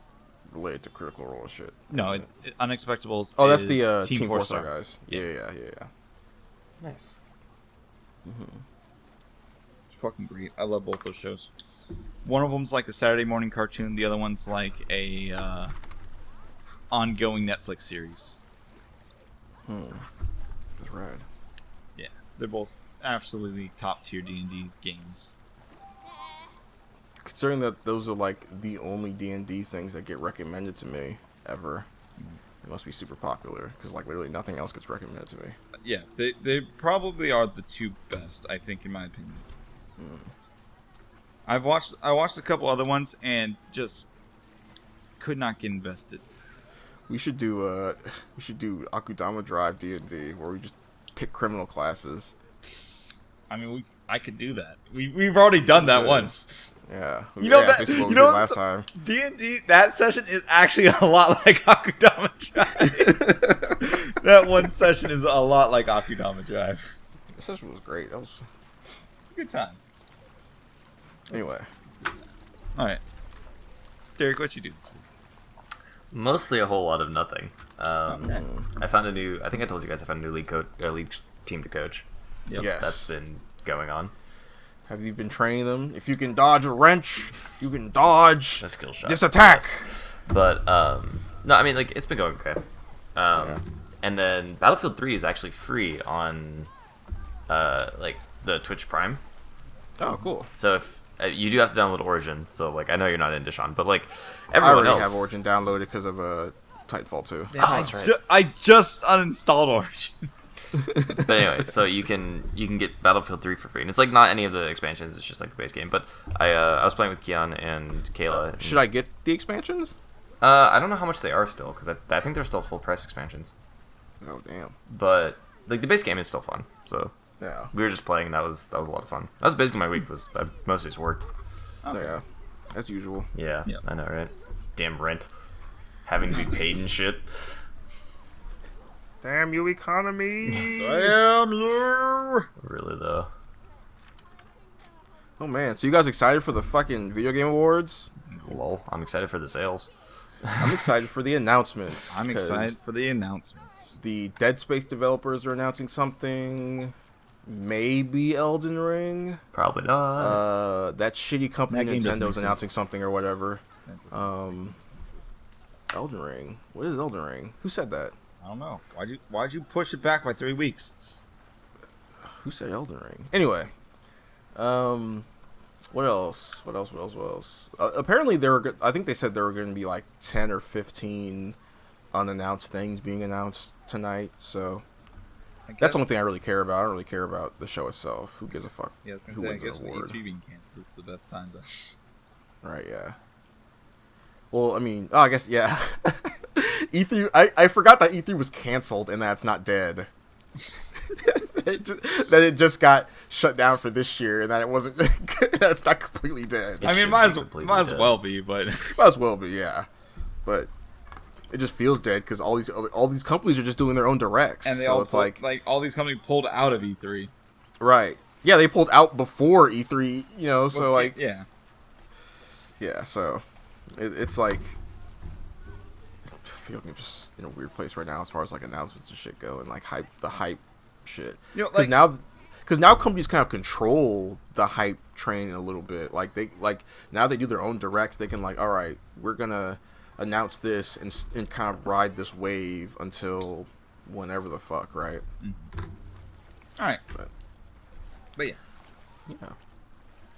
related to Critical Role shit. No, Unexpectables. Oh, that's the Team 4-Star guys. Yeah. Nice. Mm-hmm. It's fucking great. I love both those shows. One of them's like a Saturday morning cartoon. The other one's like a ongoing Netflix series. That's right. Yeah, they're both absolutely top tier D&D games. Considering that those are like the only D&D things that get recommended to me ever, it must be super popular because like literally nothing else gets recommended to me. Yeah, they probably are the two best, I think, in my opinion. I watched a couple other ones and just could not get invested. We should do Akudama Drive D&D where we just pick criminal classes. I mean, I could do that. We've already done that once. Yeah. You know last time. D&D, that session is actually a lot like Akudama Drive. That one session is a lot like Akudama Drive. The session was great. That was a good time. Anyway. All right. Derek, what you do this week? Mostly a whole lot of nothing. I found I think I told you guys I found a new league team to coach. So yes. That's been going on. Have you been training them? If you can dodge a wrench, you can dodge a skill shot. this attack. Yes. But No, I mean, like, it's been going okay. And then Battlefield 3 is actually free on, like, the Twitch Prime. Oh, cool. So if you do have to download Origin, so like I know you're not into Sean, but like I everyone already else have Origin downloaded because of Titanfall 2. Yeah, that's right. I just uninstalled Origin. But anyway, so you can get Battlefield 3 for free, and it's like not any of the expansions; it's just like the base game. But I was playing with Keon and Kayla. And, should I get the expansions? I don't know how much they are still, because I think they're still full price expansions. Oh damn! But like the base game is still fun, so Yeah. we were just playing. And that was a lot of fun. That was basically my week. Was I mostly just worked. So, yeah. As usual. Yeah, Yep. I know, right? Damn rent, having to be paid and shit. Damn you, economy! Damn you! Really though. Oh man, so you guys excited for the fucking video game awards? Lol. I'm excited for the sales. I'm excited for the announcements. I'm 'cause excited for the announcements. The Dead Space developers are announcing something. Maybe Elden Ring. Probably not. That shitty company That game doesn't Nintendo's announcing exist. something or whatever. Elden Ring. What is Elden Ring? Who said that? I don't know. Why'd you push it back by 3 weeks? Who said Elden Ring? Anyway, what else? What else? Apparently, I think they said there were going to be like 10 or 15 unannounced things being announced tonight. So that's the only thing I really care about. I don't really care about the show itself. Who gives a fuck? Yeah, I was gonna who say. I wins an guess with award? E3 being canceled, this is the best time to. Right? Yeah. Well, I mean, I guess yeah. E3. I forgot that E3 was canceled and that's not dead. That it just got shut down for this year, and that it wasn't. That's not completely dead. It I mean, should might be as completely dead. well be, but Might as well be, yeah. But it just feels dead because all these companies are just doing their own directs, and they so all it's like like all these companies pulled out of E3. right, yeah, they pulled out before E3, you know, so like yeah. So it's like I feel like I'm just in a weird place right now as far as like announcements and shit go, and like the hype shit. You know, like Because now companies kind of control the hype train a little bit. Like now they do their own directs. They can like, all right, we're gonna announce this and kind of ride this wave until whenever the fuck, right? Mm-hmm. All right, but yeah,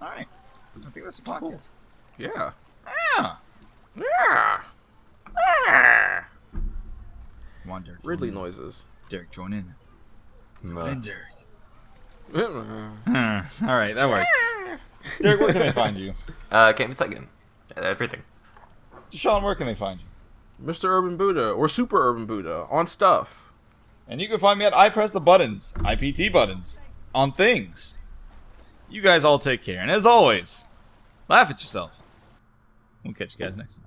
all right. I think that's a podcast. Cool. Yeah. Yeah. Yeah. Yeah. Come on, Derek. Ridley join in. noises. Derek, join in. Mwah. In, Derek. All right, that works. Derek, where can they find you? Game second. Everything. Sean, where can they find you? Mr. Urban Buddha or Super Urban Buddha on stuff. And you can find me at I Press the Buttons, IPT Buttons, on things. You guys all take care, and as always, laugh at yourself. We'll catch you guys next time.